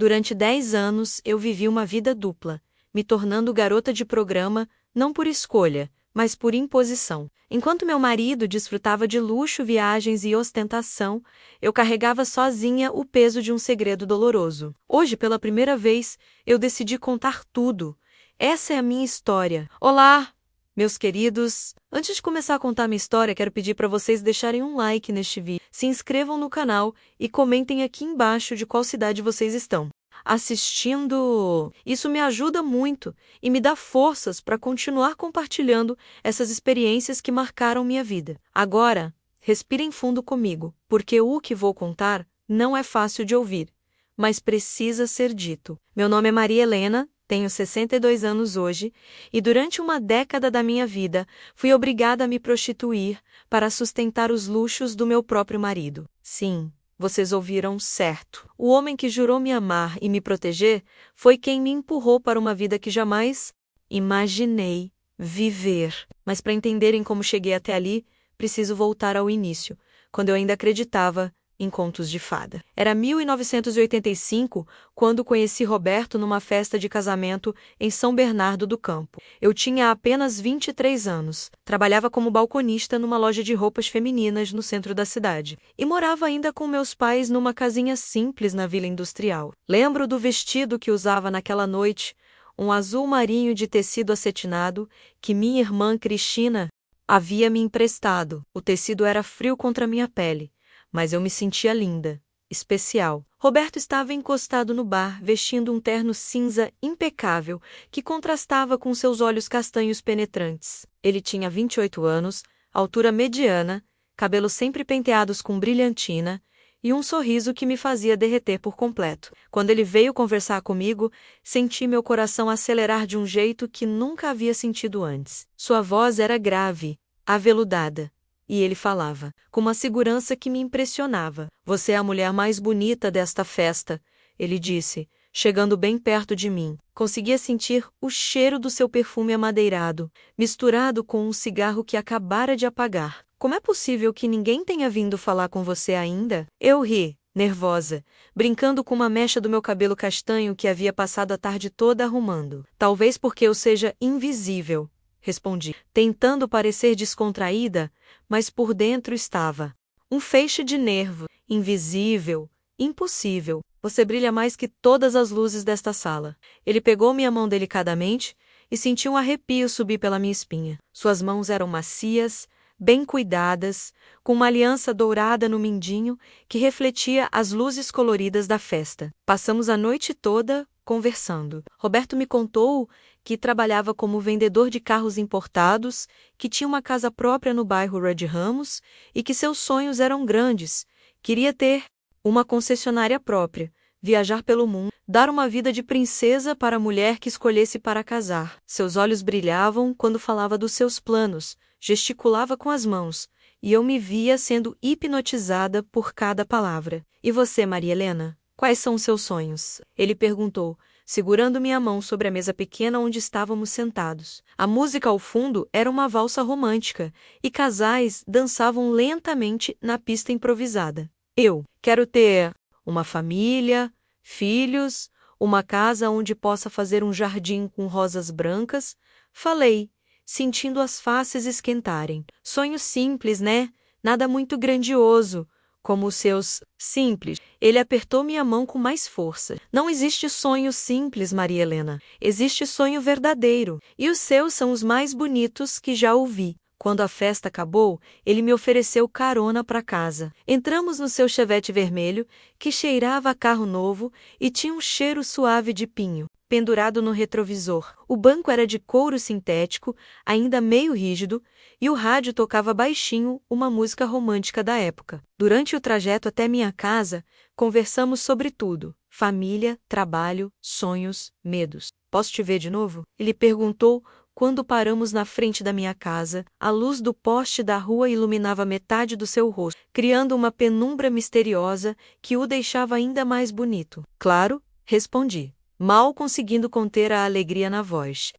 Durante 10 anos, eu vivi uma vida dupla, me tornando garota de programa, não por escolha, mas por imposição. Enquanto meu marido desfrutava de luxo, viagens e ostentação, eu carregava sozinha o peso de um segredo doloroso. Hoje, pela primeira vez, eu decidi contar tudo. Essa é a minha história. Olá, meus queridos! Antes de começar a contar minha história, quero pedir para vocês deixarem um like neste vídeo, se inscrevam no canal e comentem aqui embaixo de qual cidade vocês estão assistindo. Isso me ajuda muito e me dá forças para continuar compartilhando essas experiências que marcaram minha vida. Agora, respirem fundo comigo, porque o que vou contar não é fácil de ouvir, mas precisa ser dito. Meu nome é Maria Helena, tenho 62 anos hoje, e durante uma década da minha vida fui obrigada a me prostituir para sustentar os luxos do meu próprio marido. Sim, vocês ouviram certo. O homem que jurou me amar e me proteger foi quem me empurrou para uma vida que jamais imaginei viver. Mas para entenderem como cheguei até ali, preciso voltar ao início, quando eu ainda acreditava em contos de fada. Era 1985, quando conheci Roberto numa festa de casamento em São Bernardo do Campo. Eu tinha apenas 23 anos, trabalhava como balconista numa loja de roupas femininas no centro da cidade e morava ainda com meus pais numa casinha simples na Vila Industrial. Lembro do vestido que usava naquela noite, um azul marinho de tecido acetinado que minha irmã Cristina havia me emprestado. O tecido era frio contra minha pele, mas eu me sentia linda, especial. Roberto estava encostado no bar, vestindo um terno cinza impecável, que contrastava com seus olhos castanhos penetrantes. Ele tinha 28 anos, altura mediana, cabelos sempre penteados com brilhantina, e um sorriso que me fazia derreter por completo. Quando ele veio conversar comigo, senti meu coração acelerar de um jeito que nunca havia sentido antes. Sua voz era grave, aveludada. E ele falava, com uma segurança que me impressionava. Você é a mulher mais bonita desta festa, ele disse, chegando bem perto de mim. Conseguia sentir o cheiro do seu perfume amadeirado, misturado com um cigarro que acabara de apagar. Como é possível que ninguém tenha vindo falar com você ainda? Eu ri, nervosa, brincando com uma mecha do meu cabelo castanho que havia passado a tarde toda arrumando. Talvez porque eu seja invisível, respondi, tentando parecer descontraída, mas por dentro estava um feixe de nervo, invisível, impossível. Você brilha mais que todas as luzes desta sala. Ele pegou minha mão delicadamente e senti um arrepio subir pela minha espinha. Suas mãos eram macias, bem cuidadas, com uma aliança dourada no mindinho que refletia as luzes coloridas da festa. Passamos a noite toda conversando. Roberto me contou que trabalhava como vendedor de carros importados, que tinha uma casa própria no bairro Red Ramos e que seus sonhos eram grandes. Queria ter uma concessionária própria, viajar pelo mundo, dar uma vida de princesa para a mulher que escolhesse para casar. Seus olhos brilhavam quando falava dos seus planos, gesticulava com as mãos, e eu me via sendo hipnotizada por cada palavra. E você, Maria Helena? Quais são os seus sonhos? Ele perguntou, segurando minha mão sobre a mesa pequena onde estávamos sentados. A música ao fundo era uma valsa romântica, e casais dançavam lentamente na pista improvisada. Eu quero ter uma família, filhos, uma casa onde possa fazer um jardim com rosas brancas. Falei, sentindo as faces esquentarem. Sonhos simples, né? Nada muito grandioso, como os seus. Simples. Ele apertou minha mão com mais força. Não existe sonho simples, Maria Helena. Existe sonho verdadeiro. E os seus são os mais bonitos que já ouvi. Quando a festa acabou, ele me ofereceu carona para casa. Entramos no seu Chevette vermelho, que cheirava a carro novo e tinha um cheiro suave de pinho, pendurado no retrovisor. O banco era de couro sintético, ainda meio rígido, e o rádio tocava baixinho uma música romântica da época. Durante o trajeto até minha casa, conversamos sobre tudo: família, trabalho, sonhos, medos. Posso te ver de novo? Ele perguntou quando paramos na frente da minha casa. A luz do poste da rua iluminava metade do seu rosto, criando uma penumbra misteriosa que o deixava ainda mais bonito. Claro, respondi, mal conseguindo conter a alegria na voz.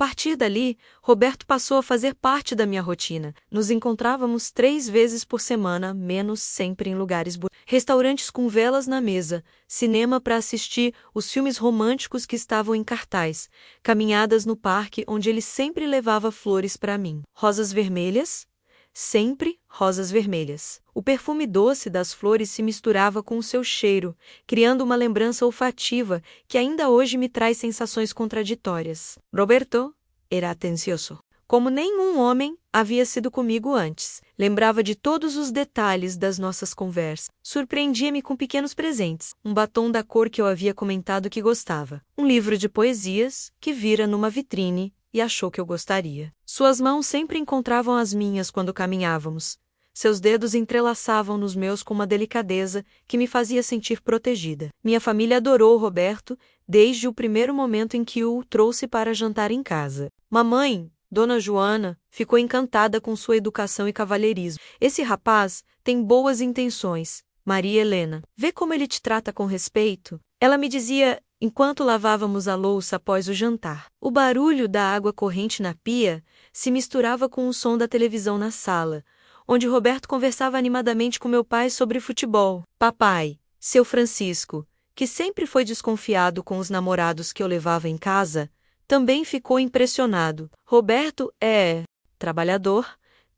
partir dali, Roberto passou a fazer parte da minha rotina. Nos encontrávamos 3 vezes por semana, menos sempre em lugares restaurantes com velas na mesa, cinema para assistir os filmes românticos que estavam em cartaz, caminhadas no parque onde ele sempre levava flores para mim. Rosas vermelhas? Sempre rosas vermelhas. O perfume doce das flores se misturava com o seu cheiro, criando uma lembrança olfativa que ainda hoje me traz sensações contraditórias. Roberto era atencioso. Como nenhum homem havia sido comigo antes. Lembrava de todos os detalhes das nossas conversas. Surpreendia-me com pequenos presentes. Um batom da cor que eu havia comentado que gostava. Um livro de poesias que vira numa vitrine e achou que eu gostaria. Suas mãos sempre encontravam as minhas quando caminhávamos. Seus dedos entrelaçavam nos meus com uma delicadeza que me fazia sentir protegida. Minha família adorou Roberto desde o primeiro momento em que o trouxe para jantar em casa. Mamãe, Dona Joana, ficou encantada com sua educação e cavalheirismo. Esse rapaz tem boas intenções, Maria Helena. Vê como ele te trata com respeito? Ela me dizia enquanto lavávamos a louça após o jantar. O barulho da água corrente na pia se misturava com o som da televisão na sala, onde Roberto conversava animadamente com meu pai sobre futebol. Papai, seu Francisco, que sempre foi desconfiado com os namorados que eu levava em casa, também ficou impressionado. Roberto é trabalhador,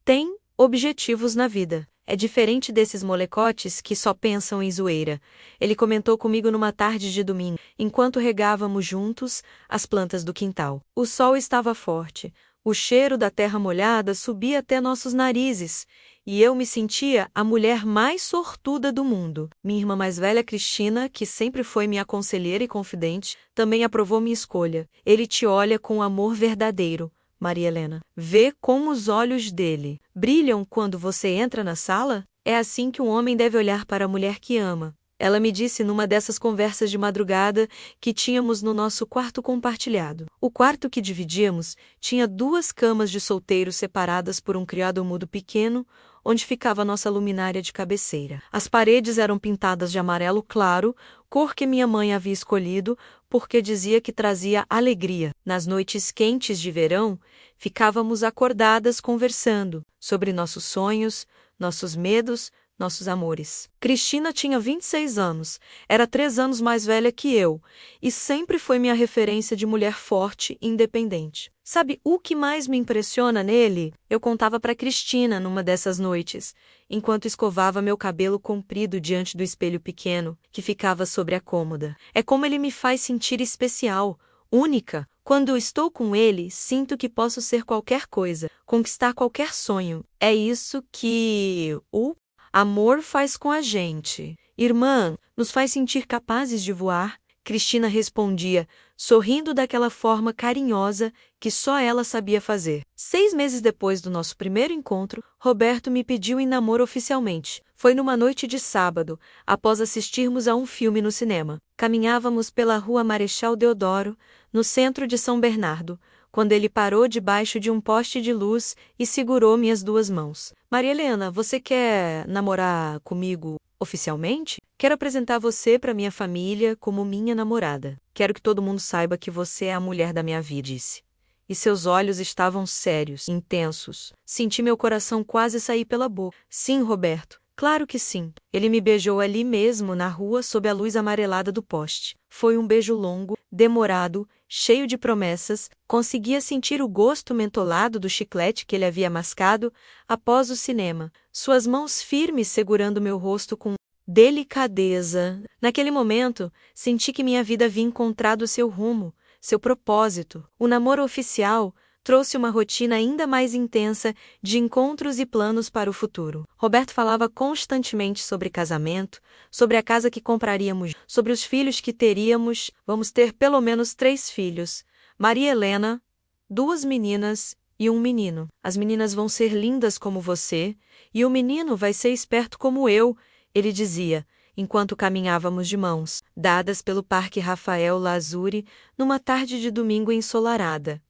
tem objetivos na vida. É diferente desses molecotes que só pensam em zoeira. Ele comentou comigo numa tarde de domingo, enquanto regávamos juntos as plantas do quintal. O sol estava forte. O cheiro da terra molhada subia até nossos narizes, e eu me sentia a mulher mais sortuda do mundo. Minha irmã mais velha, Cristina, que sempre foi minha conselheira e confidente, também aprovou minha escolha. Ele te olha com amor verdadeiro, Maria Helena. Vê como os olhos dele brilham quando você entra na sala? É assim que um homem deve olhar para a mulher que ama. Ela me disse numa dessas conversas de madrugada que tínhamos no nosso quarto compartilhado. O quarto que dividíamos tinha 2 camas de solteiro separadas por um criado mudo pequeno, onde ficava nossa luminária de cabeceira. As paredes eram pintadas de amarelo claro, cor que minha mãe havia escolhido porque dizia que trazia alegria. Nas noites quentes de verão, ficávamos acordadas conversando sobre nossos sonhos, nossos medos, nossos amores. Cristina tinha 26 anos, era 3 anos mais velha que eu, e sempre foi minha referência de mulher forte e independente. Sabe o que mais me impressiona nele? Eu contava para Cristina numa dessas noites, enquanto escovava meu cabelo comprido diante do espelho pequeno que ficava sobre a cômoda. É como ele me faz sentir especial, única. Quando estou com ele, sinto que posso ser qualquer coisa, conquistar qualquer sonho. É isso que o amor faz com a gente. Irmã, nos faz sentir capazes de voar. Cristina respondia, sorrindo daquela forma carinhosa que só ela sabia fazer. 6 meses depois do nosso primeiro encontro, Roberto me pediu em namoro oficialmente. Foi numa noite de sábado, após assistirmos a um filme no cinema. Caminhávamos pela rua Marechal Deodoro, no centro de São Bernardo, quando ele parou debaixo de um poste de luz e segurou minhas 2 mãos. Maria Helena, você quer namorar comigo oficialmente? Quero apresentar você para minha família como minha namorada. Quero que todo mundo saiba que você é a mulher da minha vida, disse. E seus olhos estavam sérios, intensos. Senti meu coração quase sair pela boca. Sim, Roberto. Claro que sim. Ele me beijou ali mesmo, na rua, sob a luz amarelada do poste. Foi um beijo longo, demorado, cheio de promessas. Conseguia sentir o gosto mentolado do chiclete que ele havia mascado após o cinema. Suas mãos firmes segurando meu rosto com delicadeza. Naquele momento, senti que minha vida havia encontrado seu rumo, seu propósito. O namoro oficial trouxe uma rotina ainda mais intensa de encontros e planos para o futuro. Roberto falava constantemente sobre casamento, sobre a casa que compraríamos, sobre os filhos que teríamos. Vamos ter pelo menos 3 filhos. Maria Helena, 2 meninas e um menino. As meninas vão ser lindas como você, e o menino vai ser esperto como eu, ele dizia, enquanto caminhávamos de mãos, dadas pelo Parque Rafael Lazzuri, numa tarde de domingo ensolarada.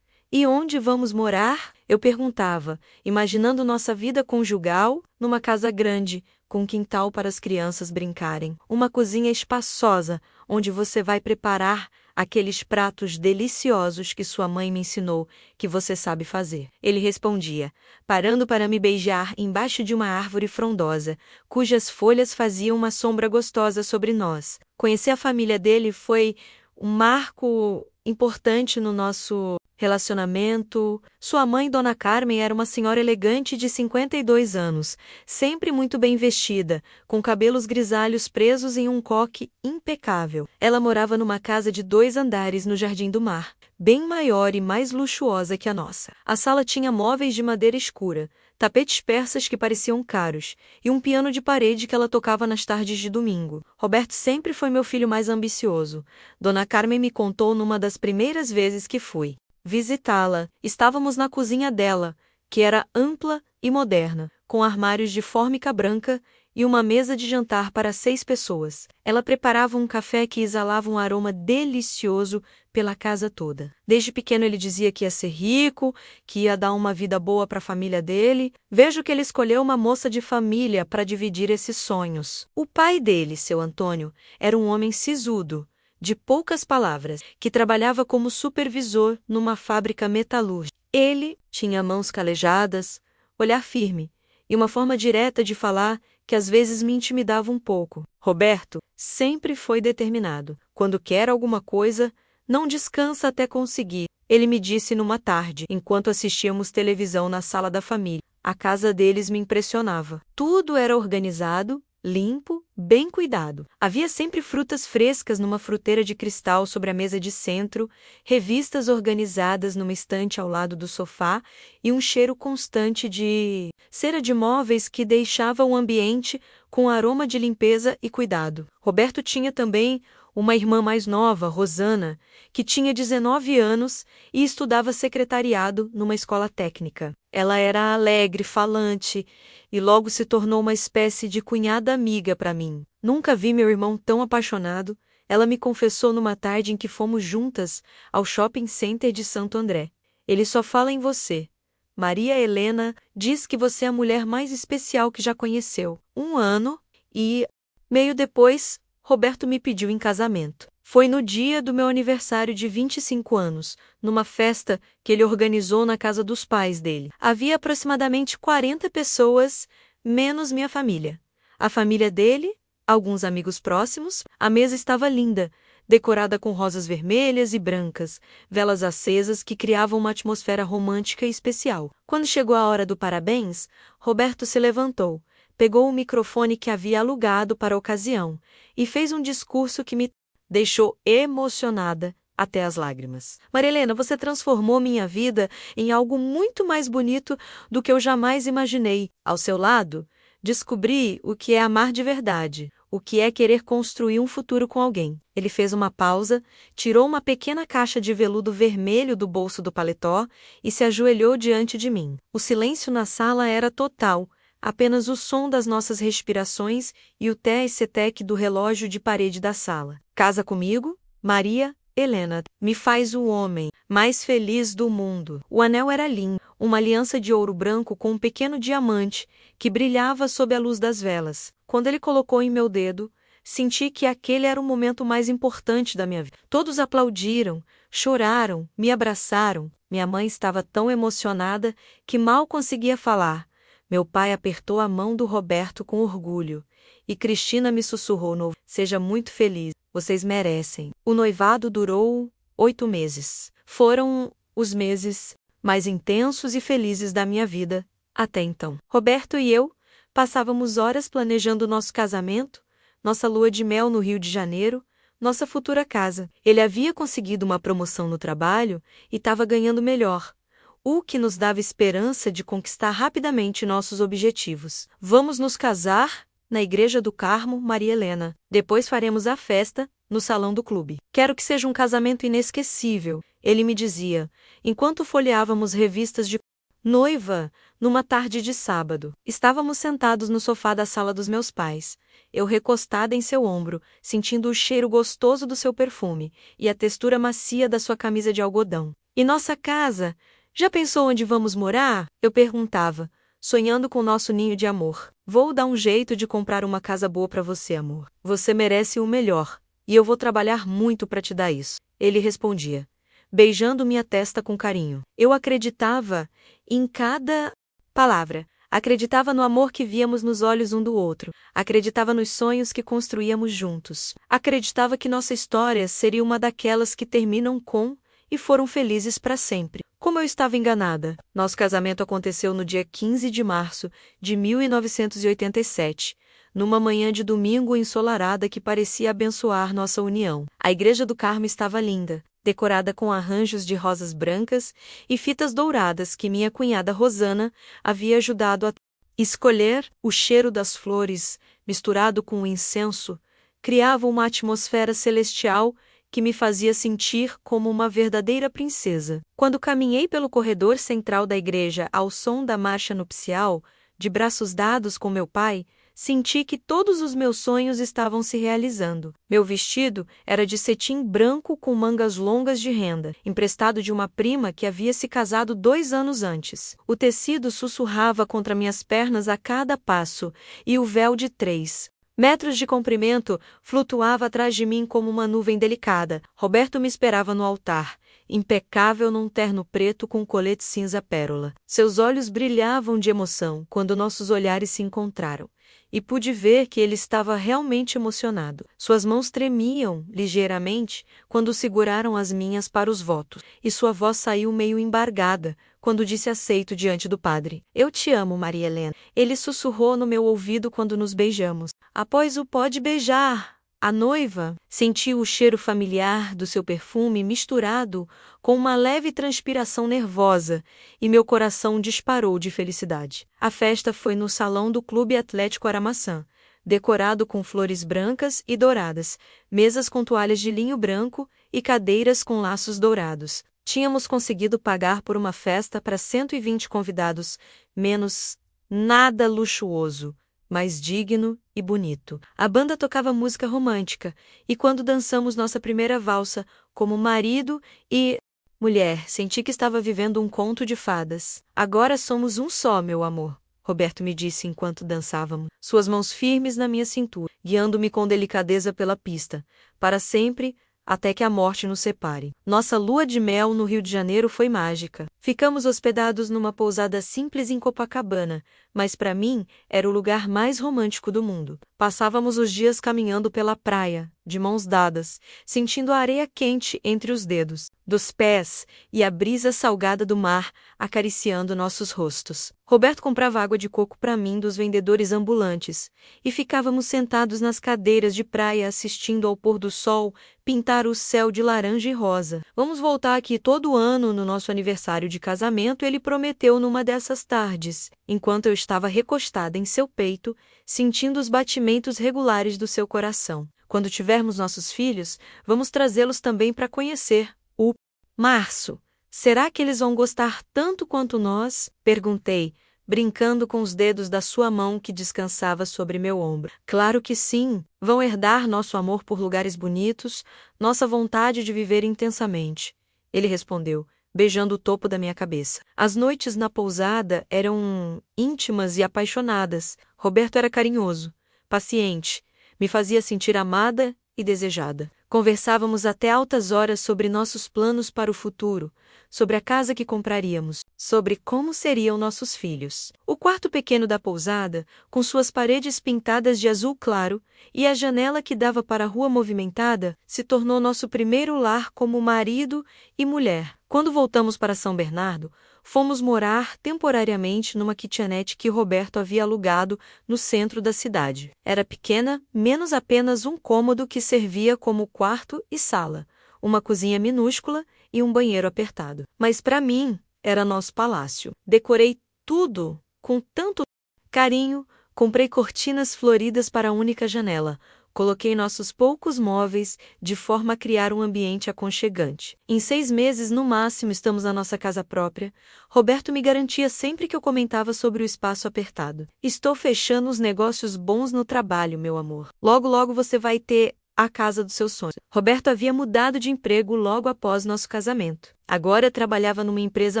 E onde vamos morar? Eu perguntava, imaginando nossa vida conjugal, numa casa grande, com quintal para as crianças brincarem. Uma cozinha espaçosa, onde você vai preparar aqueles pratos deliciosos que sua mãe me ensinou que você sabe fazer. Ele respondia, parando para me beijar embaixo de uma árvore frondosa, cujas folhas faziam uma sombra gostosa sobre nós. Conhecer a família dele foi um marco importante no nosso relacionamento. Sua mãe, Dona Carmen, era uma senhora elegante de 52 anos, sempre muito bem vestida, com cabelos grisalhos presos em um coque impecável. Ela morava numa casa de 2 andares no Jardim do Mar, bem maior e mais luxuosa que a nossa. A sala tinha móveis de madeira escura, tapetes persas que pareciam caros, e um piano de parede que ela tocava nas tardes de domingo. Roberto sempre foi meu filho mais ambicioso. Dona Carmen me contou numa das primeiras vezes que fui visitá-la. Estávamos na cozinha dela, que era ampla e moderna, com armários de fórmica branca e uma mesa de jantar para 6 pessoas. Ela preparava um café que exalava um aroma delicioso pela casa toda. Desde pequeno ele dizia que ia ser rico, que ia dar uma vida boa para a família dele. Vejo que ele escolheu uma moça de família para dividir esses sonhos. O pai dele, seu Antônio, era um homem sisudo, de poucas palavras, que trabalhava como supervisor numa fábrica metalúrgica. Ele tinha mãos calejadas, olhar firme e uma forma direta de falar que às vezes me intimidava um pouco. Roberto sempre foi determinado. Quando quer alguma coisa, não descansa até conseguir. Ele me disse numa tarde, enquanto assistíamos televisão na sala da família. A casa deles me impressionava. Tudo era organizado, limpo, bem cuidado. Havia sempre frutas frescas numa fruteira de cristal sobre a mesa de centro, revistas organizadas numa estante ao lado do sofá e um cheiro constante de cera de móveis que deixava o ambiente com aroma de limpeza e cuidado. Roberto tinha também uma irmã mais nova, Rosana, que tinha 19 anos e estudava secretariado numa escola técnica. Ela era alegre, falante e logo se tornou uma espécie de cunhada amiga para mim. Nunca vi meu irmão tão apaixonado. Ela me confessou numa tarde em que fomos juntas ao shopping center de Santo André. Ele só fala em você. Maria Helena diz que você é a mulher mais especial que já conheceu. 1 ano e meio depois, Roberto me pediu em casamento. Foi no dia do meu aniversário de 25 anos, numa festa que ele organizou na casa dos pais dele. Havia aproximadamente 40 pessoas, menos minha família. A família dele, alguns amigos próximos, a mesa estava linda, decorada com rosas vermelhas e brancas, velas acesas que criavam uma atmosfera romântica e especial. Quando chegou a hora do parabéns, Roberto se levantou, pegou o microfone que havia alugado para a ocasião e fez um discurso que me deixou emocionada até as lágrimas. Maria Helena, você transformou minha vida em algo muito mais bonito do que eu jamais imaginei. Ao seu lado, descobri o que é amar de verdade, o que é querer construir um futuro com alguém. Ele fez uma pausa, tirou uma pequena caixa de veludo vermelho do bolso do paletó e se ajoelhou diante de mim. O silêncio na sala era total. Apenas o som das nossas respirações e o tec-tec do relógio de parede da sala. Casa comigo, Maria Helena. Me faz o homem mais feliz do mundo. O anel era lindo, uma aliança de ouro branco com um pequeno diamante que brilhava sob a luz das velas. Quando ele colocou em meu dedo, senti que aquele era o momento mais importante da minha vida. Todos aplaudiram, choraram, me abraçaram. Minha mãe estava tão emocionada que mal conseguia falar. Meu pai apertou a mão do Roberto com orgulho, e Cristina me sussurrou no ouvido: seja muito feliz, vocês merecem. O noivado durou 8 meses. Foram os meses mais intensos e felizes da minha vida até então. Roberto e eu passávamos horas planejando nosso casamento, nossa lua de mel no Rio de Janeiro, nossa futura casa. Ele havia conseguido uma promoção no trabalho e estava ganhando melhor, o que nos dava esperança de conquistar rapidamente nossos objetivos. Vamos nos casar na Igreja do Carmo, Maria Helena. Depois faremos a festa no salão do clube. Quero que seja um casamento inesquecível, ele me dizia, enquanto folheávamos revistas de noiva numa tarde de sábado. Estávamos sentados no sofá da sala dos meus pais, eu recostada em seu ombro, sentindo o cheiro gostoso do seu perfume e a textura macia da sua camisa de algodão. E nossa casa? Já pensou onde vamos morar? Eu perguntava, sonhando com nosso ninho de amor. Vou dar um jeito de comprar uma casa boa para você, amor. Você merece o melhor, e eu vou trabalhar muito para te dar isso. ele respondia, beijando minha testa com carinho. Eu acreditava em cada palavra. Acreditava no amor que víamos nos olhos um do outro. Acreditava nos sonhos que construíamos juntos. Acreditava que nossa história seria uma daquelas que terminam com e foram felizes para sempre. Como eu estava enganada. Nosso casamento aconteceu no dia 15 de março de 1987, numa manhã de domingo ensolarada que parecia abençoar nossa união. A igreja do Carmo estava linda, decorada com arranjos de rosas brancas e fitas douradas que minha cunhada Rosana havia ajudado a escolher. O cheiro das flores, misturado com o incenso, criava uma atmosfera celestial que me fazia sentir como uma verdadeira princesa. Quando caminhei pelo corredor central da igreja ao som da marcha nupcial, de braços dados com meu pai, senti que todos os meus sonhos estavam se realizando. Meu vestido era de cetim branco com mangas longas de renda, emprestado de uma prima que havia se casado 2 anos antes. O tecido sussurrava contra minhas pernas a cada passo, e o véu de 3 metros de comprimento flutuava atrás de mim como uma nuvem delicada. Roberto me esperava no altar, impecável num terno preto com colete cinza pérola. Seus olhos brilhavam de emoção quando nossos olhares se encontraram, e pude ver que ele estava realmente emocionado. Suas mãos tremiam ligeiramente quando seguraram as minhas para os votos, e sua voz saiu meio embargada quando disse aceito diante do padre. Eu te amo, Maria Helena. Ele sussurrou no meu ouvido quando nos beijamos. Após o pode beijar, a noiva sentiu o cheiro familiar do seu perfume misturado com uma leve transpiração nervosa e meu coração disparou de felicidade. A festa foi no salão do Clube Atlético Aramaçã, decorado com flores brancas e douradas, mesas com toalhas de linho branco e cadeiras com laços dourados. Tínhamos conseguido pagar por uma festa para 120 convidados, menos nada luxuoso, mas digno e bonito. A banda tocava música romântica, e quando dançamos nossa primeira valsa, como marido e mulher, senti que estava vivendo um conto de fadas. Agora somos um só, meu amor, Roberto me disse enquanto dançávamos, suas mãos firmes na minha cintura, guiando-me com delicadeza pela pista, para sempre, até que a morte nos separe. Nossa lua de mel no Rio de Janeiro foi mágica. Ficamos hospedados numa pousada simples em Copacabana, mas para mim era o lugar mais romântico do mundo. Passávamos os dias caminhando pela praia, de mãos dadas, sentindo a areia quente entre os dedos dos pés e a brisa salgada do mar acariciando nossos rostos. Roberto comprava água de coco para mim dos vendedores ambulantes, e ficávamos sentados nas cadeiras de praia assistindo ao pôr do sol pintar o céu de laranja e rosa. Vamos voltar aqui todo ano no nosso aniversário de casamento, ele prometeu numa dessas tardes, enquanto eu estava recostada em seu peito, sentindo os batimentos regulares do seu coração. Quando tivermos nossos filhos, vamos trazê-los também para conhecer o março. Será que eles vão gostar tanto quanto nós? Perguntei, brincando com os dedos da sua mão que descansava sobre meu ombro. Claro que sim, vão herdar nosso amor por lugares bonitos, nossa vontade de viver intensamente. Ele respondeu, beijando o topo da minha cabeça. As noites na pousada eram íntimas e apaixonadas. Roberto era carinhoso, paciente, me fazia sentir amada e desejada. Conversávamos até altas horas sobre nossos planos para o futuro, sobre a casa que compraríamos, sobre como seriam nossos filhos. O quarto pequeno da pousada, com suas paredes pintadas de azul claro e a janela que dava para a rua movimentada, se tornou nosso primeiro lar como marido e mulher. Quando voltamos para São Bernardo, fomos morar temporariamente numa kitnet que Roberto havia alugado no centro da cidade. Era pequena, menos apenas um cômodo que servia como quarto e sala, uma cozinha minúscula e um banheiro apertado. Mas para mim, era nosso palácio. Decorei tudo com tanto carinho, comprei cortinas floridas para a única janela, coloquei nossos poucos móveis de forma a criar um ambiente aconchegante. Em 6 meses, no máximo, estamos na nossa casa própria. Roberto me garantia sempre que eu comentava sobre o espaço apertado. Estou fechando os negócios bons no trabalho, meu amor. Logo, logo você vai ter a casa dos seus sonhos. Roberto havia mudado de emprego logo após nosso casamento. Agora trabalhava numa empresa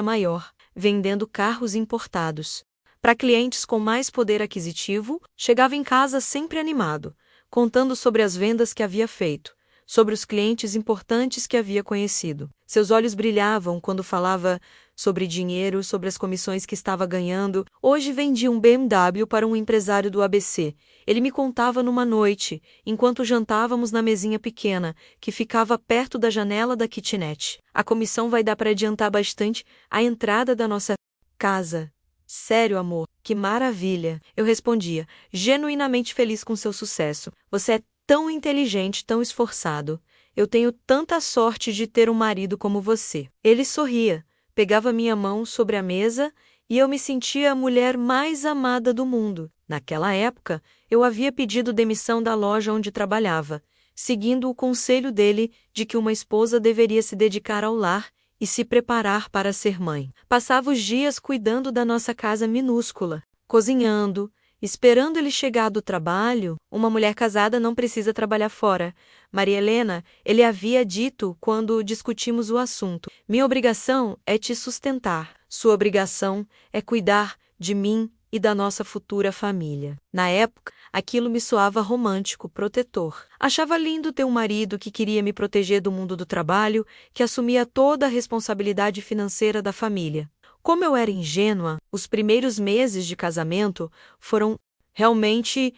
maior, vendendo carros importados. Para clientes com mais poder aquisitivo, chegava em casa sempre animado, contando sobre as vendas que havia feito, sobre os clientes importantes que havia conhecido. Seus olhos brilhavam quando falava sobre dinheiro, sobre as comissões que estava ganhando. Hoje vendi um BMW para um empresário do ABC. Ele me contava numa noite, enquanto jantávamos na mesinha pequena, que ficava perto da janela da kitnet. A comissão vai dar para adiantar bastante a entrada da nossa casa. Sério, amor, que maravilha! Eu respondia, genuinamente feliz com seu sucesso. Você é tão inteligente, tão esforçado. Eu tenho tanta sorte de ter um marido como você. Ele sorria, pegava minha mão sobre a mesa e eu me sentia a mulher mais amada do mundo. Naquela época, eu havia pedido demissão da loja onde trabalhava, seguindo o conselho dele de que uma esposa deveria se dedicar ao lar e se preparar para ser mãe. Passava os dias cuidando da nossa casa minúscula, cozinhando, esperando ele chegar do trabalho. Uma mulher casada não precisa trabalhar fora. Maria Helena, ele havia dito quando discutimos o assunto. Minha obrigação é te sustentar. Sua obrigação é cuidar de mim e da nossa futura família. Na época, aquilo me soava romântico, protetor. Achava lindo ter um marido que queria me proteger do mundo do trabalho, que assumia toda a responsabilidade financeira da família. Como eu era ingênua, os primeiros meses de casamento foram realmente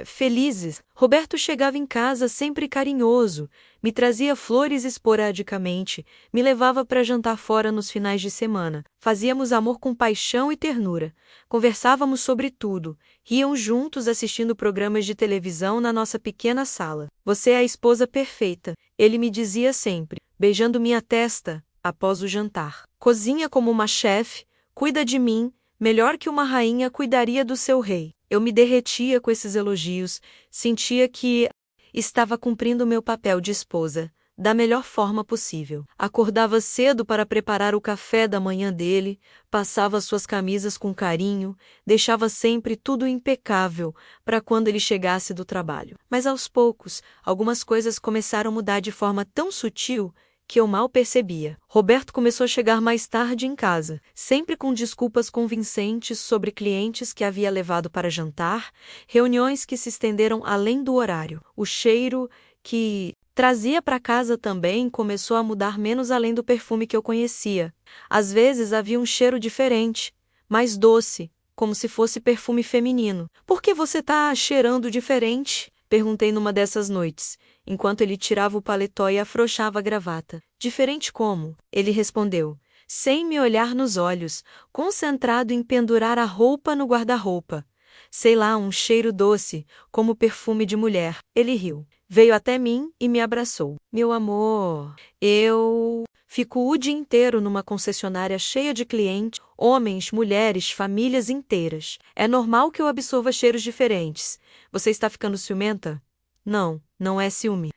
felizes. Roberto chegava em casa sempre carinhoso, me trazia flores esporadicamente, me levava para jantar fora nos finais de semana. Fazíamos amor com paixão e ternura. Conversávamos sobre tudo, riam juntos assistindo programas de televisão na nossa pequena sala. Você é a esposa perfeita, ele me dizia sempre, beijando minha testa após o jantar. Cozinha como uma chefe, cuida de mim, melhor que uma rainha cuidaria do seu rei. Eu me derretia com esses elogios, sentia que estava cumprindo meu papel de esposa, da melhor forma possível. Acordava cedo para preparar o café da manhã dele, passava suas camisas com carinho, deixava sempre tudo impecável para quando ele chegasse do trabalho. Mas aos poucos, algumas coisas começaram a mudar de forma tão sutil que eu mal percebia. Roberto começou a chegar mais tarde em casa, sempre com desculpas convincentes sobre clientes que havia levado para jantar, reuniões que se estenderam além do horário. O cheiro que trazia para casa também começou a mudar menos além do perfume que eu conhecia. Às vezes havia um cheiro diferente, mais doce, como se fosse perfume feminino. "Por que você está cheirando diferente?" perguntei numa dessas noites, enquanto ele tirava o paletó e afrouxava a gravata. "Diferente como?" Ele respondeu, sem me olhar nos olhos, concentrado em pendurar a roupa no guarda-roupa. "Sei lá, um cheiro doce, como perfume de mulher." Ele riu. Veio até mim e me abraçou. "Meu amor, eu fico o dia inteiro numa concessionária cheia de clientes, homens, mulheres, famílias inteiras. É normal que eu absorva cheiros diferentes. Você está ficando ciumenta?" "Não, não é ciúme.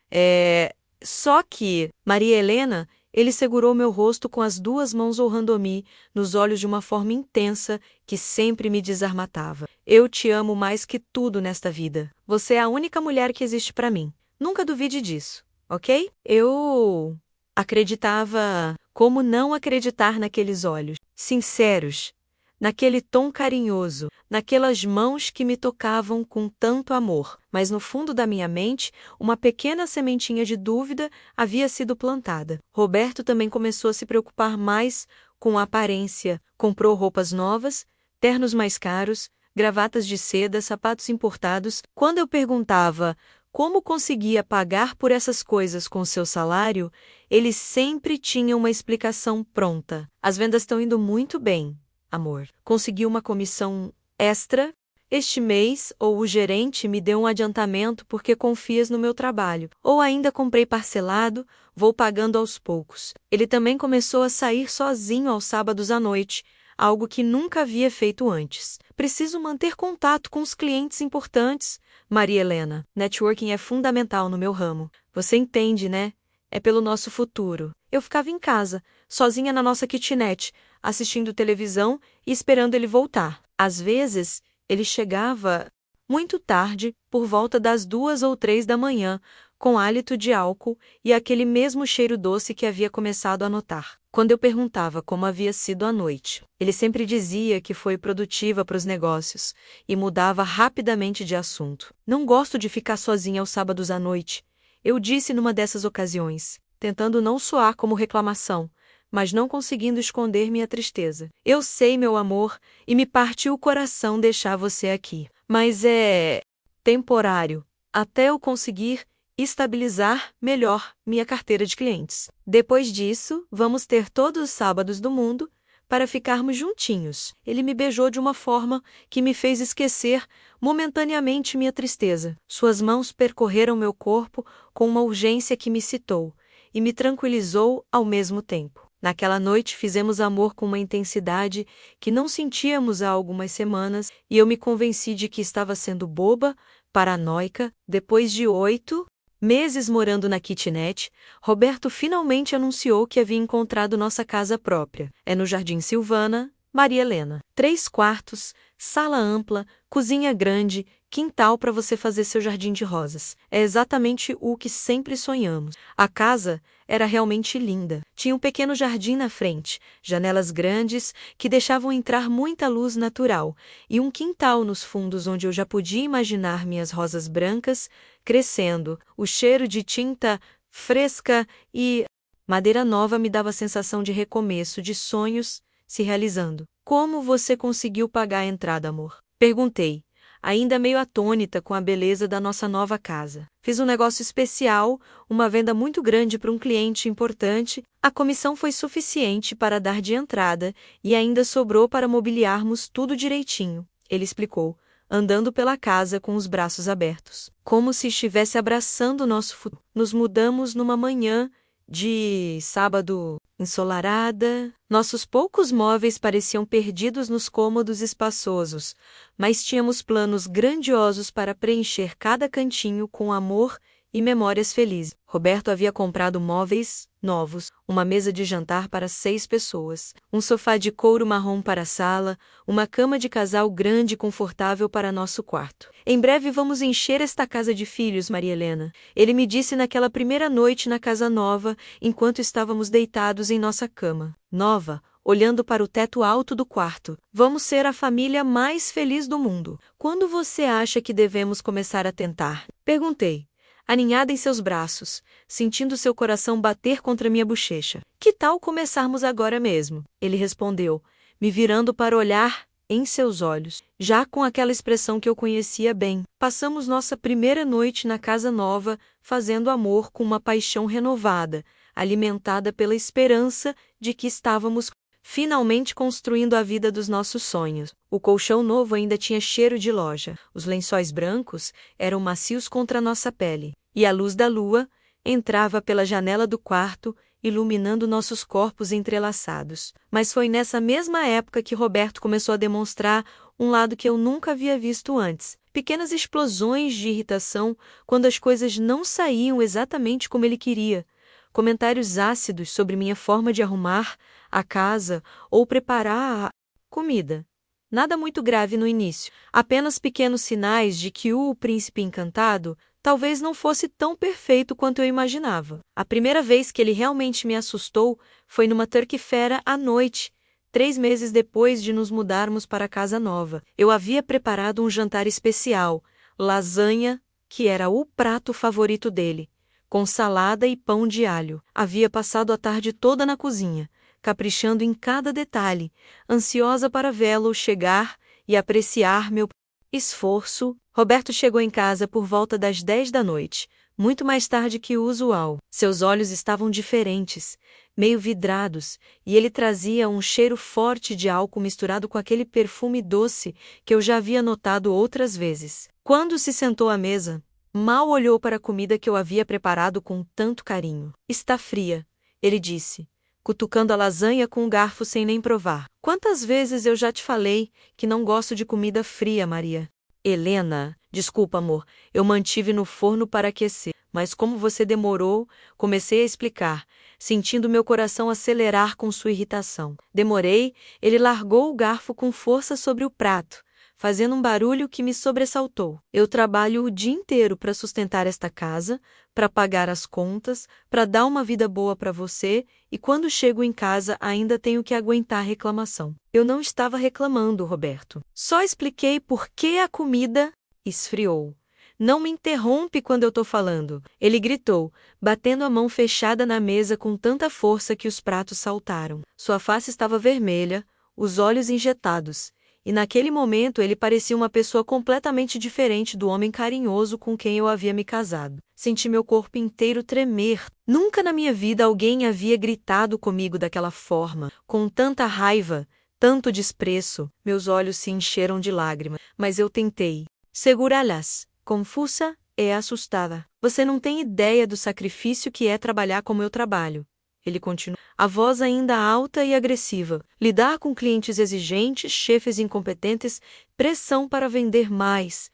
Só que..." Maria Helena, ele segurou meu rosto com as duas mãos honrando-me, nos olhos de uma forma intensa que sempre me desarmatava. "Eu te amo mais que tudo nesta vida. Você é a única mulher que existe para mim. Nunca duvide disso, ok?" Eu acreditava. Como não acreditar naqueles olhos sinceros, naquele tom carinhoso, naquelas mãos que me tocavam com tanto amor. Mas no fundo da minha mente, uma pequena sementinha de dúvida havia sido plantada. Roberto também começou a se preocupar mais com a aparência. Comprou roupas novas, ternos mais caros, gravatas de seda, sapatos importados. Quando eu perguntava como conseguia pagar por essas coisas com seu salário, ele sempre tinha uma explicação pronta. "As vendas estão indo muito bem, amor. Consegui uma comissão extra este mês, ou o gerente me deu um adiantamento porque confias no meu trabalho. Ou ainda comprei parcelado, vou pagando aos poucos." Ele também começou a sair sozinho aos sábados à noite, algo que nunca havia feito antes. "Preciso manter contato com os clientes importantes, Maria Helena. Networking é fundamental no meu ramo. Você entende, né? É pelo nosso futuro." Eu ficava em casa, sozinha na nossa kitnet, assistindo televisão e esperando ele voltar. Às vezes, ele chegava muito tarde, por volta das 2 ou 3 da manhã, com hálito de álcool e aquele mesmo cheiro doce que havia começado a notar. Quando eu perguntava como havia sido a noite, ele sempre dizia que foi produtiva para os negócios e mudava rapidamente de assunto. "Não gosto de ficar sozinha aos sábados à noite. Eu disse numa dessas ocasiões, tentando não soar como reclamação, mas não conseguindo esconder minha tristeza. Eu sei, meu amor, e me partiu o coração deixar você aqui. Mas é temporário, até eu conseguir estabilizar melhor minha carteira de clientes. Depois disso, vamos ter todos os sábados do mundo para ficarmos juntinhos. Ele me beijou de uma forma que me fez esquecer momentaneamente minha tristeza. Suas mãos percorreram meu corpo com uma urgência que me excitou e me tranquilizou ao mesmo tempo. Naquela noite fizemos amor com uma intensidade que não sentíamos há algumas semanas e eu me convenci de que estava sendo boba, paranoica. Depois de 8 meses morando na kitnet, Roberto finalmente anunciou que havia encontrado nossa casa própria. É no Jardim Silvana, Maria Helena. 3 quartos, sala ampla, cozinha grande, quintal para você fazer seu jardim de rosas. É exatamente o que sempre sonhamos. A casa era realmente linda. Tinha um pequeno jardim na frente, janelas grandes que deixavam entrar muita luz natural e um quintal nos fundos onde eu já podia imaginar minhas rosas brancas crescendo. O cheiro de tinta fresca e madeira nova me dava a sensação de recomeço, de sonhos se realizando. Como você conseguiu pagar a entrada, amor? Perguntei, ainda meio atônita com a beleza da nossa nova casa. Fiz um negócio especial, uma venda muito grande para um cliente importante. A comissão foi suficiente para dar de entrada e ainda sobrou para mobiliarmos tudo direitinho, ele explicou, andando pela casa com os braços abertos, como se estivesse abraçando o nosso futuro. Nos mudamos numa manhã de sábado ensolarada. Nossos poucos móveis pareciam perdidos nos cômodos espaçosos, mas tínhamos planos grandiosos para preencher cada cantinho com amor e memórias felizes. Roberto havia comprado móveis novos, uma mesa de jantar para 6 pessoas, um sofá de couro marrom para a sala, uma cama de casal grande e confortável para nosso quarto. Em breve vamos encher esta casa de filhos, Maria Helena. Ele me disse naquela primeira noite na casa nova, enquanto estávamos deitados em nossa cama. Nova, olhando para o teto alto do quarto. Vamos ser a família mais feliz do mundo. Quando você acha que devemos começar a tentar? Perguntei, aninhada em seus braços, sentindo seu coração bater contra minha bochecha. Que tal começarmos agora mesmo? Ele respondeu, me virando para olhar em seus olhos, já com aquela expressão que eu conhecia bem. Passamos nossa primeira noite na casa nova, fazendo amor com uma paixão renovada, alimentada pela esperança de que estávamos finalmente construindo a vida dos nossos sonhos. O colchão novo ainda tinha cheiro de loja. Os lençóis brancos eram macios contra nossa pele. E a luz da lua entrava pela janela do quarto, iluminando nossos corpos entrelaçados. Mas foi nessa mesma época que Roberto começou a demonstrar um lado que eu nunca havia visto antes. Pequenas explosões de irritação quando as coisas não saíam exatamente como ele queria. Comentários ácidos sobre minha forma de arrumar a casa ou preparar a comida. Nada muito grave no início, apenas pequenos sinais de que o príncipe encantado talvez não fosse tão perfeito quanto eu imaginava. A primeira vez que ele realmente me assustou foi numa Turkey Fair à noite, 3 meses depois de nos mudarmos para a casa nova. Eu havia preparado um jantar especial, lasanha, que era o prato favorito dele, com salada e pão de alho. Havia passado a tarde toda na cozinha, caprichando em cada detalhe, ansiosa para vê-lo chegar e apreciar meu esforço. Roberto chegou em casa por volta das 10 da noite, muito mais tarde que o usual. Seus olhos estavam diferentes, meio vidrados, e ele trazia um cheiro forte de álcool misturado com aquele perfume doce que eu já havia notado outras vezes. Quando se sentou à mesa, mal olhou para a comida que eu havia preparado com tanto carinho. Está fria, ele disse, cutucando a lasanha com um garfo sem nem provar. Quantas vezes eu já te falei que não gosto de comida fria, Maria? Helena, desculpa, amor, eu mantive no forno para aquecer, mas como você demorou, comecei a explicar, sentindo meu coração acelerar com sua irritação. Demorei, ele largou o garfo com força sobre o prato, fazendo um barulho que me sobressaltou. Eu trabalho o dia inteiro para sustentar esta casa, para pagar as contas, para dar uma vida boa para você, e quando chego em casa ainda tenho que aguentar reclamação. Eu não estava reclamando, Roberto. Só expliquei por que a comida esfriou. Não me interrompe quando eu tô falando, ele gritou, batendo a mão fechada na mesa com tanta força que os pratos saltaram. Sua face estava vermelha, os olhos injetados, e naquele momento ele parecia uma pessoa completamente diferente do homem carinhoso com quem eu havia me casado. Senti meu corpo inteiro tremer. Nunca na minha vida alguém havia gritado comigo daquela forma, com tanta raiva, tanto desprezo. Meus olhos se encheram de lágrimas, mas eu tentei segurá-las, confusa e assustada. Você não tem ideia do sacrifício que é trabalhar como eu trabalho. Ele continuou, a voz ainda alta e agressiva. Lidar com clientes exigentes, chefes incompetentes, pressão para vender mais,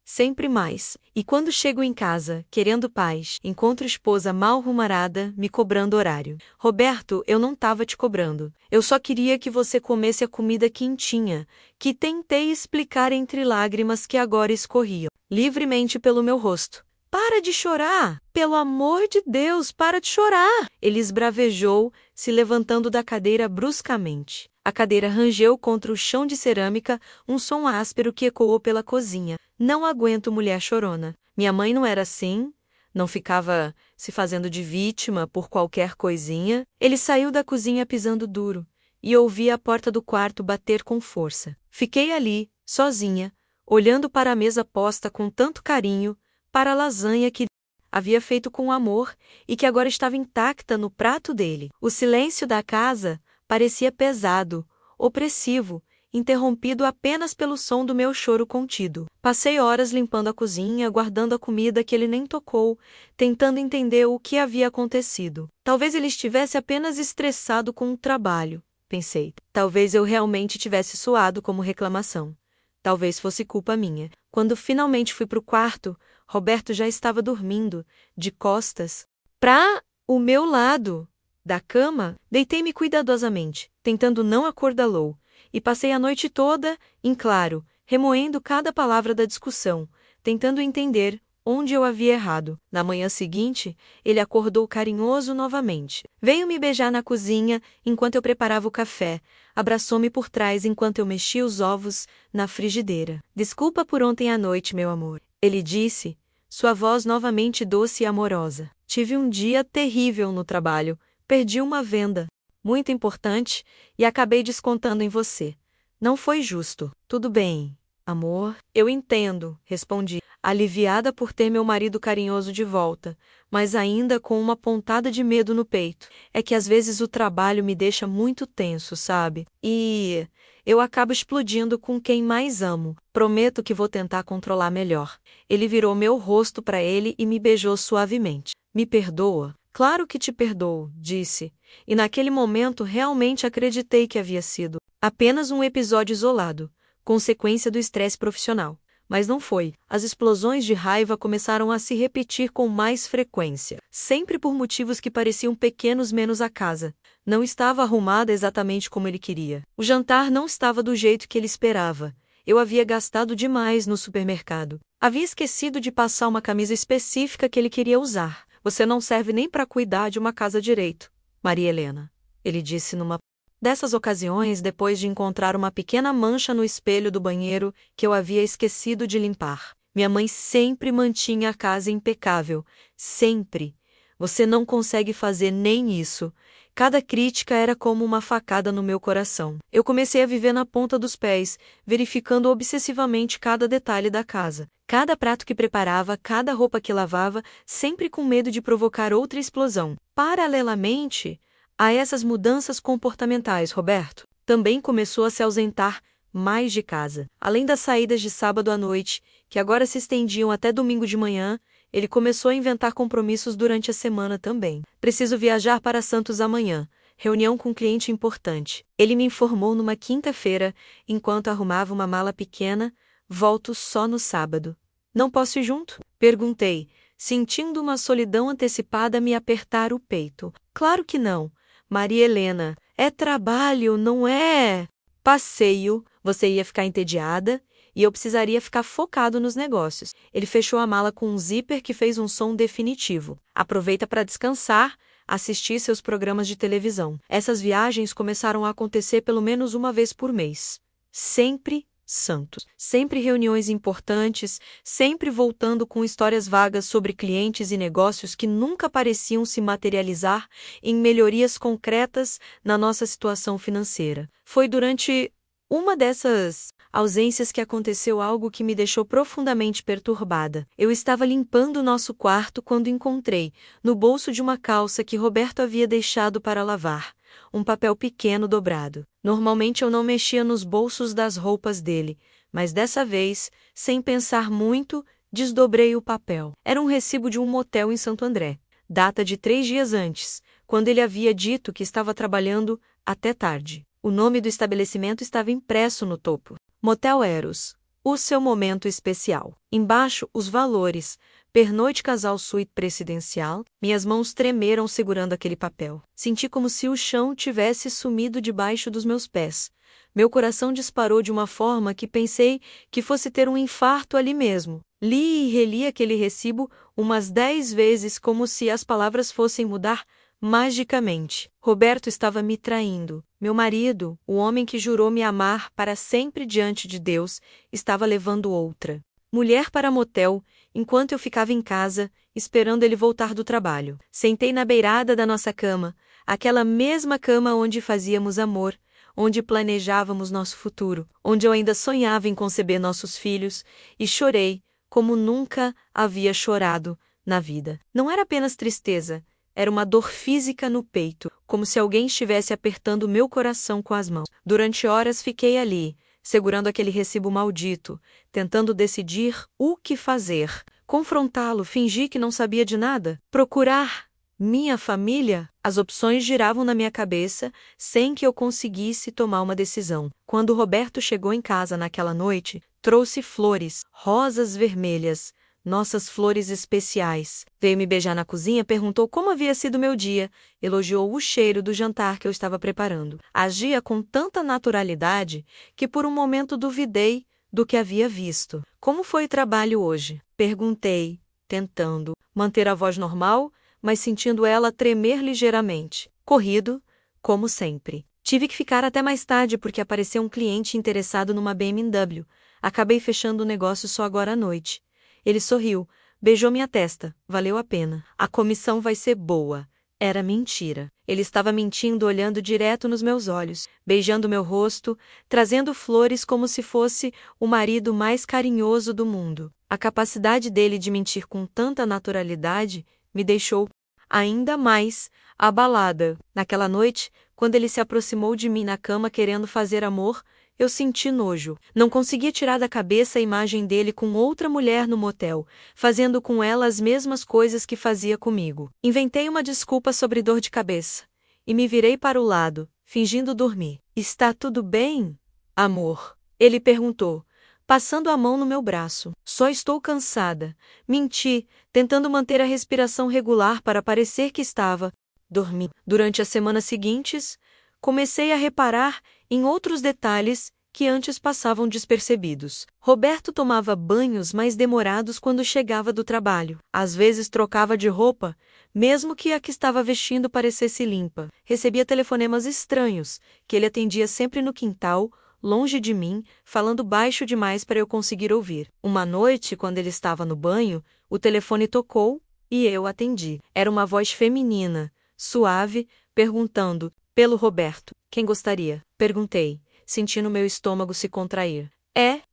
sempre mais. E quando chego em casa, querendo paz, encontro esposa mal-humorada, me cobrando horário. Roberto, eu não estava te cobrando. Eu só queria que você comesse a comida quentinha, que tentei explicar entre lágrimas que agora escorriam livremente pelo meu rosto. Para de chorar! Pelo amor de Deus, para de chorar! Ele esbravejou, se levantando da cadeira bruscamente. A cadeira rangeu contra o chão de cerâmica, um som áspero que ecoou pela cozinha. Não aguento mulher chorona. Minha mãe não era assim, não ficava se fazendo de vítima por qualquer coisinha. Ele saiu da cozinha pisando duro, e ouvi a porta do quarto bater com força. Fiquei ali, sozinha, olhando para a mesa posta com tanto carinho, para a lasanha que havia feito com amor e que agora estava intacta no prato dele. O silêncio da casa parecia pesado, opressivo, interrompido apenas pelo som do meu choro contido. Passei horas limpando a cozinha, guardando a comida que ele nem tocou, tentando entender o que havia acontecido. Talvez ele estivesse apenas estressado com o trabalho, pensei. Talvez eu realmente tivesse soado como reclamação. Talvez fosse culpa minha. Quando finalmente fui para o quarto, Roberto já estava dormindo, de costas para o meu lado da cama. Deitei-me cuidadosamente, tentando não acordá-lo, e passei a noite toda, em claro, remoendo cada palavra da discussão, tentando entender onde eu havia errado. Na manhã seguinte, ele acordou carinhoso novamente. Veio me beijar na cozinha enquanto eu preparava o café, abraçou-me por trás enquanto eu mexia os ovos na frigideira. Desculpa por ontem à noite, meu amor, ele disse, sua voz novamente doce e amorosa. Tive um dia terrível no trabalho, perdi uma venda muito importante e acabei descontando em você. Não foi justo. Tudo bem, amor? Eu entendo, respondi, aliviada por ter meu marido carinhoso de volta, mas ainda com uma pontada de medo no peito. É que às vezes o trabalho me deixa muito tenso, sabe? E eu acabo explodindo com quem mais amo. Prometo que vou tentar controlar melhor. Ele virou meu rosto para ele e me beijou suavemente. Me perdoa? Claro que te perdoo, disse, e naquele momento realmente acreditei que havia sido apenas um episódio isolado, consequência do estresse profissional. Mas não foi. As explosões de raiva começaram a se repetir com mais frequência, sempre por motivos que pareciam pequenos menos a casa. Não estava arrumada exatamente como ele queria. O jantar não estava do jeito que ele esperava. Eu havia gastado demais no supermercado. Havia esquecido de passar uma camisa específica que ele queria usar. Você não serve nem para cuidar de uma casa direito, Maria Helena, ele disse numa dessas ocasiões depois de encontrar uma pequena mancha no espelho do banheiro que eu havia esquecido de limpar. Minha mãe sempre mantinha a casa impecável, sempre. Você não consegue fazer nem isso. Cada crítica era como uma facada no meu coração. Eu comecei a viver na ponta dos pés, verificando obsessivamente cada detalhe da casa. Cada prato que preparava, cada roupa que lavava, sempre com medo de provocar outra explosão. Paralelamente a essas mudanças comportamentais, Roberto também começou a se ausentar mais de casa. Além das saídas de sábado à noite, que agora se estendiam até domingo de manhã, ele começou a inventar compromissos durante a semana também. Preciso viajar para Santos amanhã. Reunião com um cliente importante. Ele me informou numa quinta-feira, enquanto arrumava uma mala pequena. Volto só no sábado. Não posso ir junto? Perguntei, sentindo uma solidão antecipada me apertar o peito. Claro que não. Maria Helena, é trabalho, não é? Passeio, você ia ficar entediada e eu precisaria ficar focado nos negócios. Ele fechou a mala com um zíper que fez um som definitivo. Aproveita para descansar, assistir seus programas de televisão. Essas viagens começaram a acontecer pelo menos uma vez por mês. Sempre Santos. Sempre reuniões importantes, sempre voltando com histórias vagas sobre clientes e negócios que nunca pareciam se materializar em melhorias concretas na nossa situação financeira. Foi durante uma dessas ausências que aconteceu algo que me deixou profundamente perturbada. Eu estava limpando o nosso quarto quando encontrei, no bolso de uma calça que Roberto havia deixado para lavar, um papel pequeno dobrado. Normalmente eu não mexia nos bolsos das roupas dele, mas dessa vez, sem pensar muito, desdobrei o papel. Era um recibo de um motel em Santo André, data de 3 dias antes, quando ele havia dito que estava trabalhando até tarde. O nome do estabelecimento estava impresso no topo. Motel Eros. O seu momento especial. Embaixo, os valores. Pernoite casal suíte presidencial. Minhas mãos tremeram segurando aquele papel. Senti como se o chão tivesse sumido debaixo dos meus pés. Meu coração disparou de uma forma que pensei que fosse ter um infarto ali mesmo. Li e reli aquele recibo umas 10 vezes como se as palavras fossem mudar magicamente. Roberto estava me traindo. Meu marido, o homem que jurou me amar para sempre diante de Deus, estava levando outra mulher para motel, enquanto eu ficava em casa, esperando ele voltar do trabalho. Sentei na beirada da nossa cama, aquela mesma cama onde fazíamos amor, onde planejávamos nosso futuro, onde eu ainda sonhava em conceber nossos filhos, e chorei como nunca havia chorado na vida. Não era apenas tristeza, era uma dor física no peito, como se alguém estivesse apertando meu coração com as mãos. Durante horas fiquei ali, segurando aquele recibo maldito, tentando decidir o que fazer. Confrontá-lo, fingir que não sabia de nada? Procurar minha família? As opções giravam na minha cabeça, sem que eu conseguisse tomar uma decisão. Quando Roberto chegou em casa naquela noite, trouxe flores, rosas vermelhas, nossas flores especiais. Veio me beijar na cozinha, perguntou como havia sido meu dia, elogiou o cheiro do jantar que eu estava preparando. Agia com tanta naturalidade que por um momento duvidei do que havia visto. Como foi o trabalho hoje? Perguntei, tentando manter a voz normal, mas sentindo ela tremer ligeiramente. Corrido, como sempre. Tive que ficar até mais tarde porque apareceu um cliente interessado numa BMW. Acabei fechando o negócio só agora à noite. Ele sorriu, beijou minha testa. Valeu a pena. A comissão vai ser boa. Era mentira. Ele estava mentindo olhando direto nos meus olhos, beijando meu rosto, trazendo flores como se fosse o marido mais carinhoso do mundo. A capacidade dele de mentir com tanta naturalidade me deixou ainda mais abalada. Naquela noite, quando ele se aproximou de mim na cama querendo fazer amor, eu senti nojo. Não conseguia tirar da cabeça a imagem dele com outra mulher no motel, fazendo com ela as mesmas coisas que fazia comigo. Inventei uma desculpa sobre dor de cabeça e me virei para o lado, fingindo dormir. Está tudo bem, amor? Ele perguntou, passando a mão no meu braço. Só estou cansada. Menti, tentando manter a respiração regular para parecer que estava dormindo. Durante as semanas seguintes, comecei a reparar em outros detalhes que antes passavam despercebidos. Roberto tomava banhos mais demorados quando chegava do trabalho. Às vezes trocava de roupa, mesmo que a que estava vestindo parecesse limpa. Recebia telefonemas estranhos, que ele atendia sempre no quintal, longe de mim, falando baixo demais para eu conseguir ouvir. Uma noite, quando ele estava no banho, o telefone tocou e eu atendi. Era uma voz feminina, suave, perguntando pelo Roberto. Quem gostaria? Perguntei, sentindo meu estômago se contrair.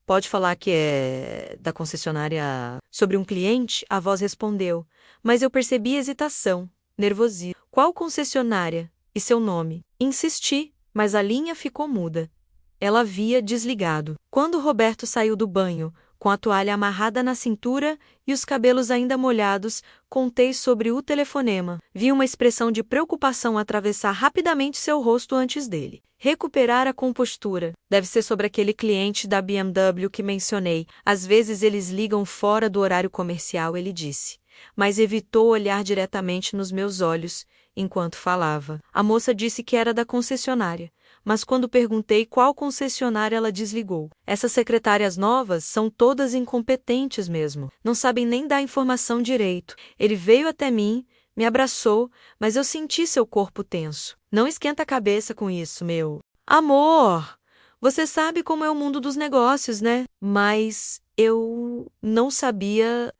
Pode falar que é da concessionária sobre um cliente? A voz respondeu, mas eu percebi hesitação, nervosismo. Qual concessionária? E seu nome? Insisti, mas a linha ficou muda. Ela havia desligado. Quando Roberto saiu do banho, com a toalha amarrada na cintura e os cabelos ainda molhados, contei sobre o telefonema. Vi uma expressão de preocupação atravessar rapidamente seu rosto antes dele. Recuperar a compostura. Deve ser sobre aquele cliente da BMW que mencionei. Às vezes eles ligam fora do horário comercial, ele disse. Mas evitou olhar diretamente nos meus olhos enquanto falava. A moça disse que era da concessionária. Mas quando perguntei qual concessionária, ela desligou. Essas secretárias novas são todas incompetentes mesmo. Não sabem nem dar informação direito. Ele veio até mim, me abraçou, mas eu senti seu corpo tenso. Não esquenta a cabeça com isso, meu amor! Você sabe como é o mundo dos negócios, né? Mas eu não sabia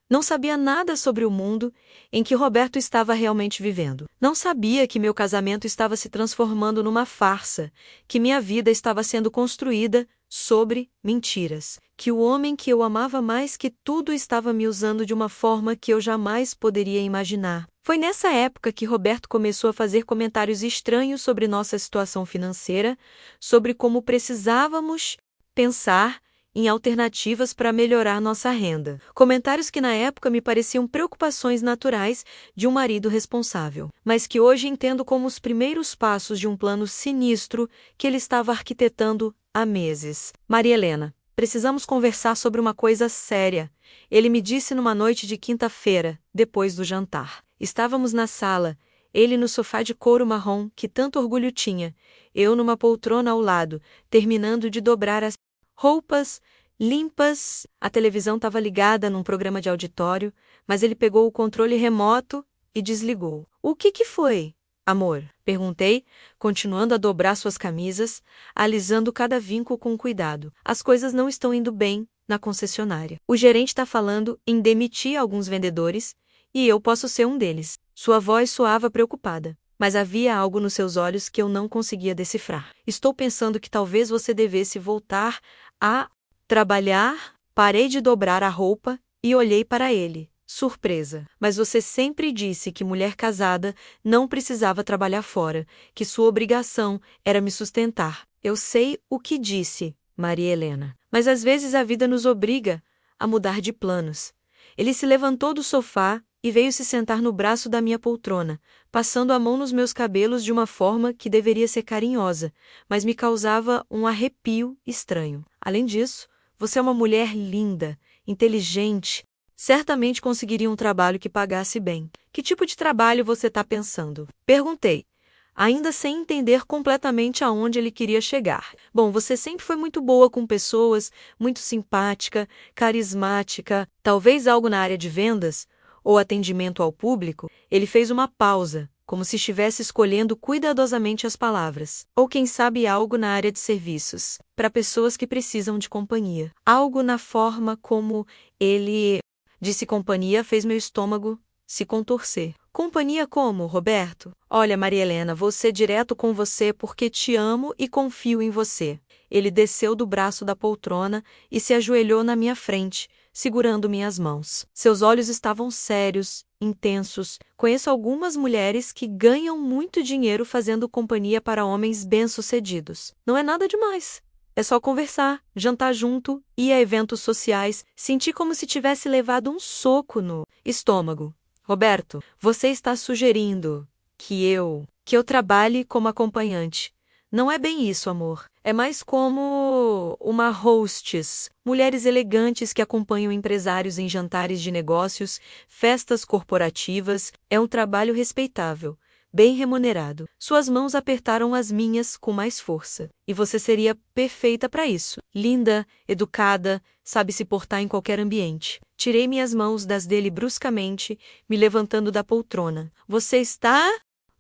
nada sobre o mundo em que Roberto estava realmente vivendo. Não sabia que meu casamento estava se transformando numa farsa, que minha vida estava sendo construída sobre mentiras, que o homem que eu amava mais que tudo estava me usando de uma forma que eu jamais poderia imaginar. Foi nessa época que Roberto começou a fazer comentários estranhos sobre nossa situação financeira, sobre como precisávamos pensar em alternativas para melhorar nossa renda. Comentários que na época me pareciam preocupações naturais de um marido responsável, mas que hoje entendo como os primeiros passos de um plano sinistro que ele estava arquitetando há meses. Maria Helena, precisamos conversar sobre uma coisa séria. Ele me disse numa noite de quinta-feira, depois do jantar. Estávamos na sala, ele no sofá de couro marrom que tanto orgulho tinha, eu numa poltrona ao lado, terminando de dobrar as roupas limpas. A televisão estava ligada num programa de auditório, mas ele pegou o controle remoto e desligou. O que foi, amor? Perguntei, continuando a dobrar suas camisas, alisando cada vinco com cuidado. As coisas não estão indo bem na concessionária. O gerente está falando em demitir alguns vendedores e eu posso ser um deles. Sua voz soava preocupada, mas havia algo nos seus olhos que eu não conseguia decifrar. Estou pensando que talvez você devesse voltar a trabalhar. Parei de dobrar a roupa e olhei para ele, surpresa. Mas você sempre disse que mulher casada não precisava trabalhar fora, que sua obrigação era me sustentar. Eu sei o que disse, Maria Helena. Mas às vezes a vida nos obriga a mudar de planos. Ele se levantou do sofá e veio se sentar no braço da minha poltrona, passando a mão nos meus cabelos de uma forma que deveria ser carinhosa, mas me causava um arrepio estranho. Além disso, você é uma mulher linda, inteligente. Certamente conseguiria um trabalho que pagasse bem. Que tipo de trabalho você está pensando? Perguntei, ainda sem entender completamente aonde ele queria chegar. Bom, você sempre foi muito boa com pessoas, muito simpática, carismática, talvez algo na área de vendas ou atendimento ao público. Ele fez uma pausa, como se estivesse escolhendo cuidadosamente as palavras. Ou quem sabe algo na área de serviços, para pessoas que precisam de companhia. Algo na forma como ele disse companhia fez meu estômago se contorcer. Companhia como, Roberto? Olha, Maria Helena, vou ser direto com você porque te amo e confio em você. Ele desceu do braço da poltrona e se ajoelhou na minha frente, segurando minhas mãos. Seus olhos estavam sérios, intensos. Conheço algumas mulheres que ganham muito dinheiro fazendo companhia para homens bem-sucedidos. Não é nada demais. É só conversar, jantar junto, ir a eventos sociais, sentir como se tivesse levado um soco no estômago. Roberto, você está sugerindo que eu trabalhe como acompanhante. Não é bem isso, amor. É mais como uma hostess. Mulheres elegantes que acompanham empresários em jantares de negócios, festas corporativas. É um trabalho respeitável, bem remunerado. Suas mãos apertaram as minhas com mais força. E você seria perfeita para isso. Linda, educada, sabe se portar em qualquer ambiente. Tirei minhas mãos das dele bruscamente, me levantando da poltrona. Você está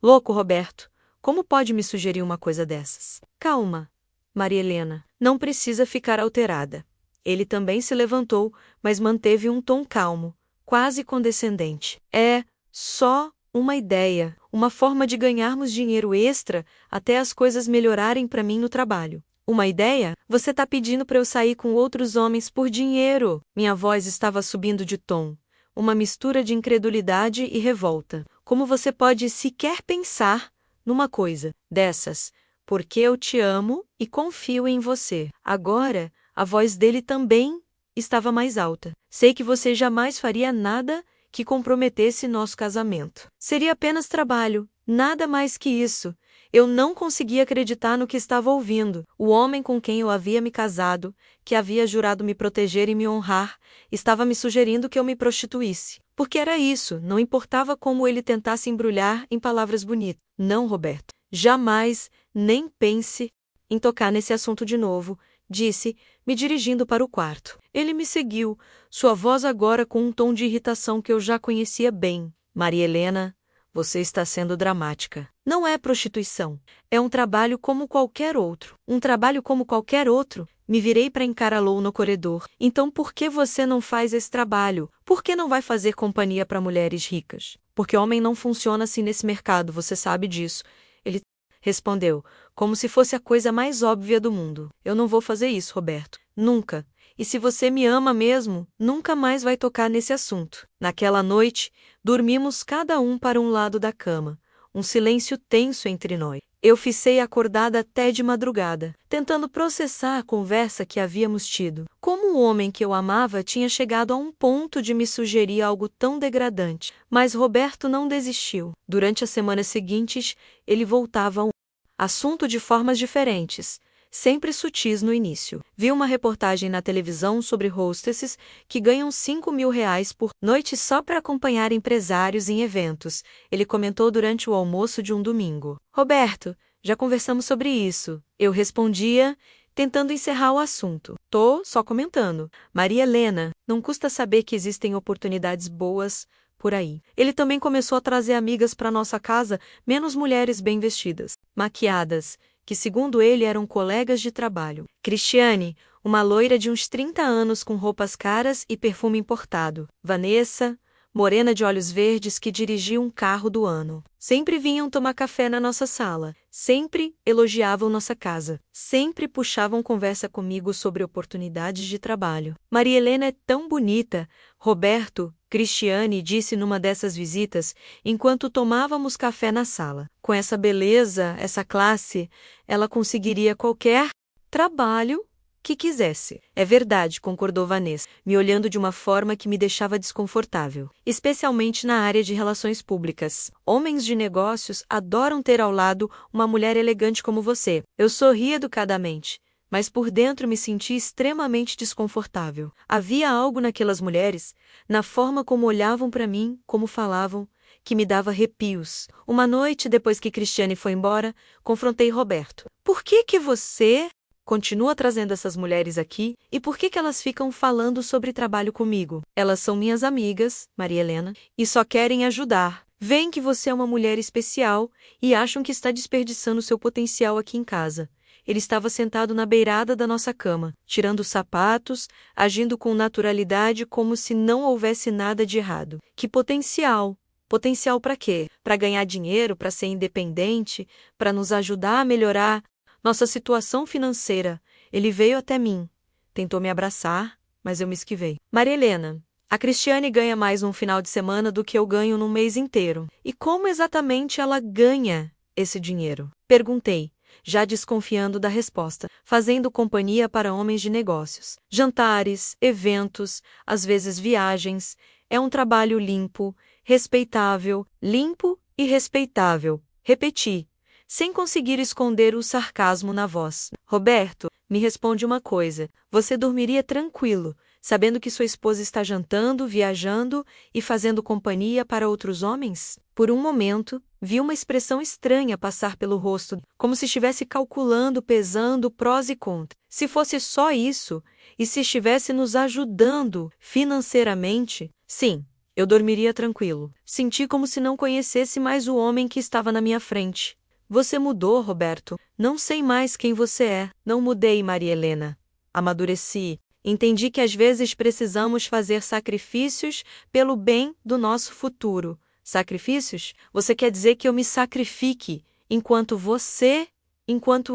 louco, Roberto. Como pode me sugerir uma coisa dessas? Calma, Maria Helena. Não precisa ficar alterada. Ele também se levantou, mas manteve um tom calmo, quase condescendente. É só uma ideia, uma forma de ganharmos dinheiro extra até as coisas melhorarem para mim no trabalho. Uma ideia? Você está pedindo para eu sair com outros homens por dinheiro? Minha voz estava subindo de tom. Uma mistura de incredulidade e revolta. Como você pode sequer pensar numa coisa dessas? Porque eu te amo e confio em você. Agora, a voz dele também estava mais alta. Sei que você jamais faria nada que comprometesse nosso casamento. Seria apenas trabalho, nada mais que isso. Eu não conseguia acreditar no que estava ouvindo. O homem com quem eu havia me casado, que havia jurado me proteger e me honrar, estava me sugerindo que eu me prostituísse. Porque era isso, não importava como ele tentasse embrulhar em palavras bonitas. Não, Roberto. Jamais, nem pense em tocar nesse assunto de novo, disse, me dirigindo para o quarto. Ele me seguiu, sua voz agora com um tom de irritação que eu já conhecia bem. Maria Helena, Você está sendo dramática. Não é prostituição. É um trabalho como qualquer outro. Um trabalho como qualquer outro. Me virei para encará-lo no corredor. Então por que você não faz esse trabalho? Por que não vai fazer companhia para mulheres ricas? Porque homem não funciona assim nesse mercado, você sabe disso. Ele respondeu, como se fosse a coisa mais óbvia do mundo. Eu não vou fazer isso, Roberto. Nunca. E se você me ama mesmo, nunca mais vai tocar nesse assunto. Naquela noite, dormimos cada um para um lado da cama. Um silêncio tenso entre nós. Eu fiquei acordada até de madrugada, tentando processar a conversa que havíamos tido. Como o homem que eu amava tinha chegado a um ponto de me sugerir algo tão degradante. Mas Roberto não desistiu. Durante as semanas seguintes, ele voltava ao assunto de formas diferentes, sempre sutis no início. Vi uma reportagem na televisão sobre hostesses que ganham R$ 5.000 por noite só para acompanhar empresários em eventos. Ele comentou durante o almoço de um domingo. Roberto, já conversamos sobre isso. Eu respondia, tentando encerrar o assunto. Tô só comentando. Maria Helena, não custa saber que existem oportunidades boas por aí. Ele também começou a trazer amigas para nossa casa, menos mulheres bem vestidas, maquiadas, que segundo ele eram colegas de trabalho. Cristiane, uma loira de uns 30 anos com roupas caras e perfume importado. Vanessa, morena de olhos verdes que dirigia um carro do ano. Sempre vinham tomar café na nossa sala. Sempre elogiavam nossa casa. Sempre puxavam conversa comigo sobre oportunidades de trabalho. Maria Helena é tão bonita. Roberto, Cristiane disse numa dessas visitas, enquanto tomávamos café na sala. Com essa beleza, essa classe, ela conseguiria qualquer trabalho que quisesse. É verdade, concordou Vanessa, me olhando de uma forma que me deixava desconfortável, especialmente na área de relações públicas. Homens de negócios adoram ter ao lado uma mulher elegante como você. Eu sorri educadamente, mas por dentro me senti extremamente desconfortável. Havia algo naquelas mulheres, na forma como olhavam para mim, como falavam, que me dava arrepios. Uma noite, depois que Cristiane foi embora, confrontei Roberto. Por que você continua trazendo essas mulheres aqui, e por que elas ficam falando sobre trabalho comigo? Elas são minhas amigas, Maria Helena, e só querem ajudar. Veem que você é uma mulher especial e acham que está desperdiçando seu potencial aqui em casa. Ele estava sentado na beirada da nossa cama, tirando os sapatos, agindo com naturalidade como se não houvesse nada de errado. Que potencial! Potencial para quê? Para ganhar dinheiro, para ser independente, para nos ajudar a melhorar nossa situação financeira. Ele veio até mim. Tentou me abraçar, mas eu me esquivei. Maria Helena, a Cristiane ganha mais num final de semana do que eu ganho num mês inteiro. E como exatamente ela ganha esse dinheiro? Perguntei, já desconfiando da resposta, fazendo companhia para homens de negócios. Jantares, eventos, às vezes viagens. É um trabalho limpo, respeitável, limpo e respeitável. Repeti, sem conseguir esconder o sarcasmo na voz. Roberto, me responde uma coisa. Você dormiria tranquilo, sabendo que sua esposa está jantando, viajando e fazendo companhia para outros homens? Por um momento, vi uma expressão estranha passar pelo rosto, como se estivesse calculando, pesando prós e contras. Se fosse só isso, e se estivesse nos ajudando financeiramente, sim, eu dormiria tranquilo. Senti como se não conhecesse mais o homem que estava na minha frente. Você mudou, Roberto. Não sei mais quem você é. Não mudei, Maria Helena. Amadureci. Entendi que às vezes precisamos fazer sacrifícios pelo bem do nosso futuro. Sacrifícios? Você quer dizer que eu me sacrifique enquanto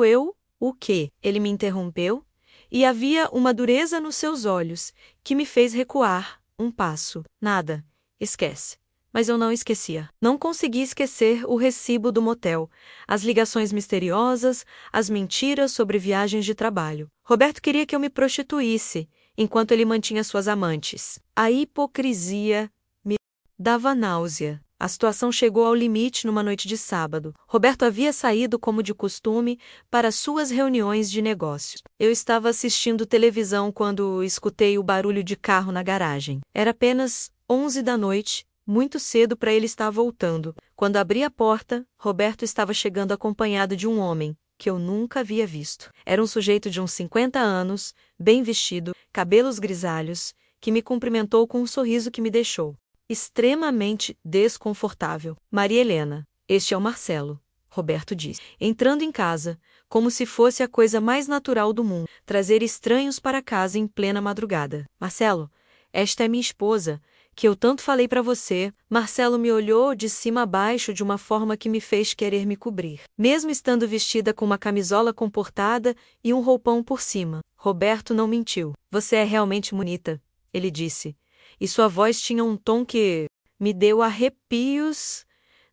eu? O quê? Ele me interrompeu, e havia uma dureza nos seus olhos que me fez recuar um passo. Nada. Esquece. Mas eu não esquecia. Não consegui esquecer o recibo do motel, as ligações misteriosas, as mentiras sobre viagens de trabalho. Roberto queria que eu me prostituísse, enquanto ele mantinha suas amantes. A hipocrisia me dava náusea. A situação chegou ao limite numa noite de sábado. Roberto havia saído, como de costume, para suas reuniões de negócios. Eu estava assistindo televisão quando escutei o barulho de carro na garagem. Era apenas 11 da noite, muito cedo para ele estar voltando. Quando abri a porta, Roberto estava chegando acompanhado de um homem que eu nunca havia visto. Era um sujeito de uns 50 anos, bem vestido, cabelos grisalhos, que me cumprimentou com um sorriso que me deixou extremamente desconfortável. Maria Helena, este é o Marcelo, Roberto disse. Entrando em casa, como se fosse a coisa mais natural do mundo, trazer estranhos para casa em plena madrugada. Marcelo, esta é minha esposa, que eu tanto falei para você. Marcelo me olhou de cima a baixo de uma forma que me fez querer me cobrir. Mesmo estando vestida com uma camisola comportada e um roupão por cima. Roberto não mentiu. Você é realmente bonita, ele disse. E sua voz tinha um tom que me deu arrepios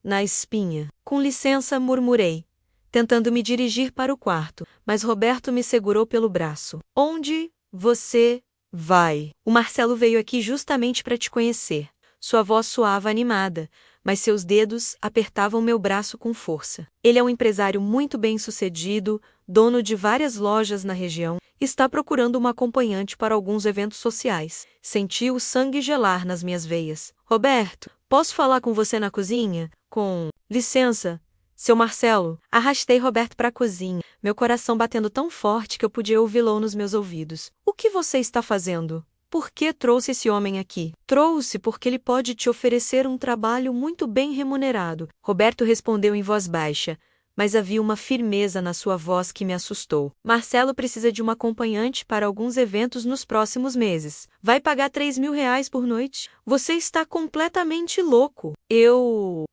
na espinha. Com licença, murmurei, tentando me dirigir para o quarto, mas Roberto me segurou pelo braço. Onde você vai? O Marcelo veio aqui justamente para te conhecer. Sua voz soava animada, mas seus dedos apertavam meu braço com força. Ele é um empresário muito bem-sucedido, dono de várias lojas na região, está procurando uma acompanhante para alguns eventos sociais. Senti o sangue gelar nas minhas veias. Roberto, posso falar com você na cozinha? Com licença, seu Marcelo. Arrastei Roberto para a cozinha, meu coração batendo tão forte que eu podia ouvi-lo nos meus ouvidos. O que você está fazendo? Por que trouxe esse homem aqui? Trouxe porque ele pode te oferecer um trabalho muito bem remunerado. Roberto respondeu em voz baixa, mas havia uma firmeza na sua voz que me assustou. Marcelo precisa de uma acompanhante para alguns eventos nos próximos meses. Vai pagar R$ 3.000 por noite? Você está completamente louco. Eu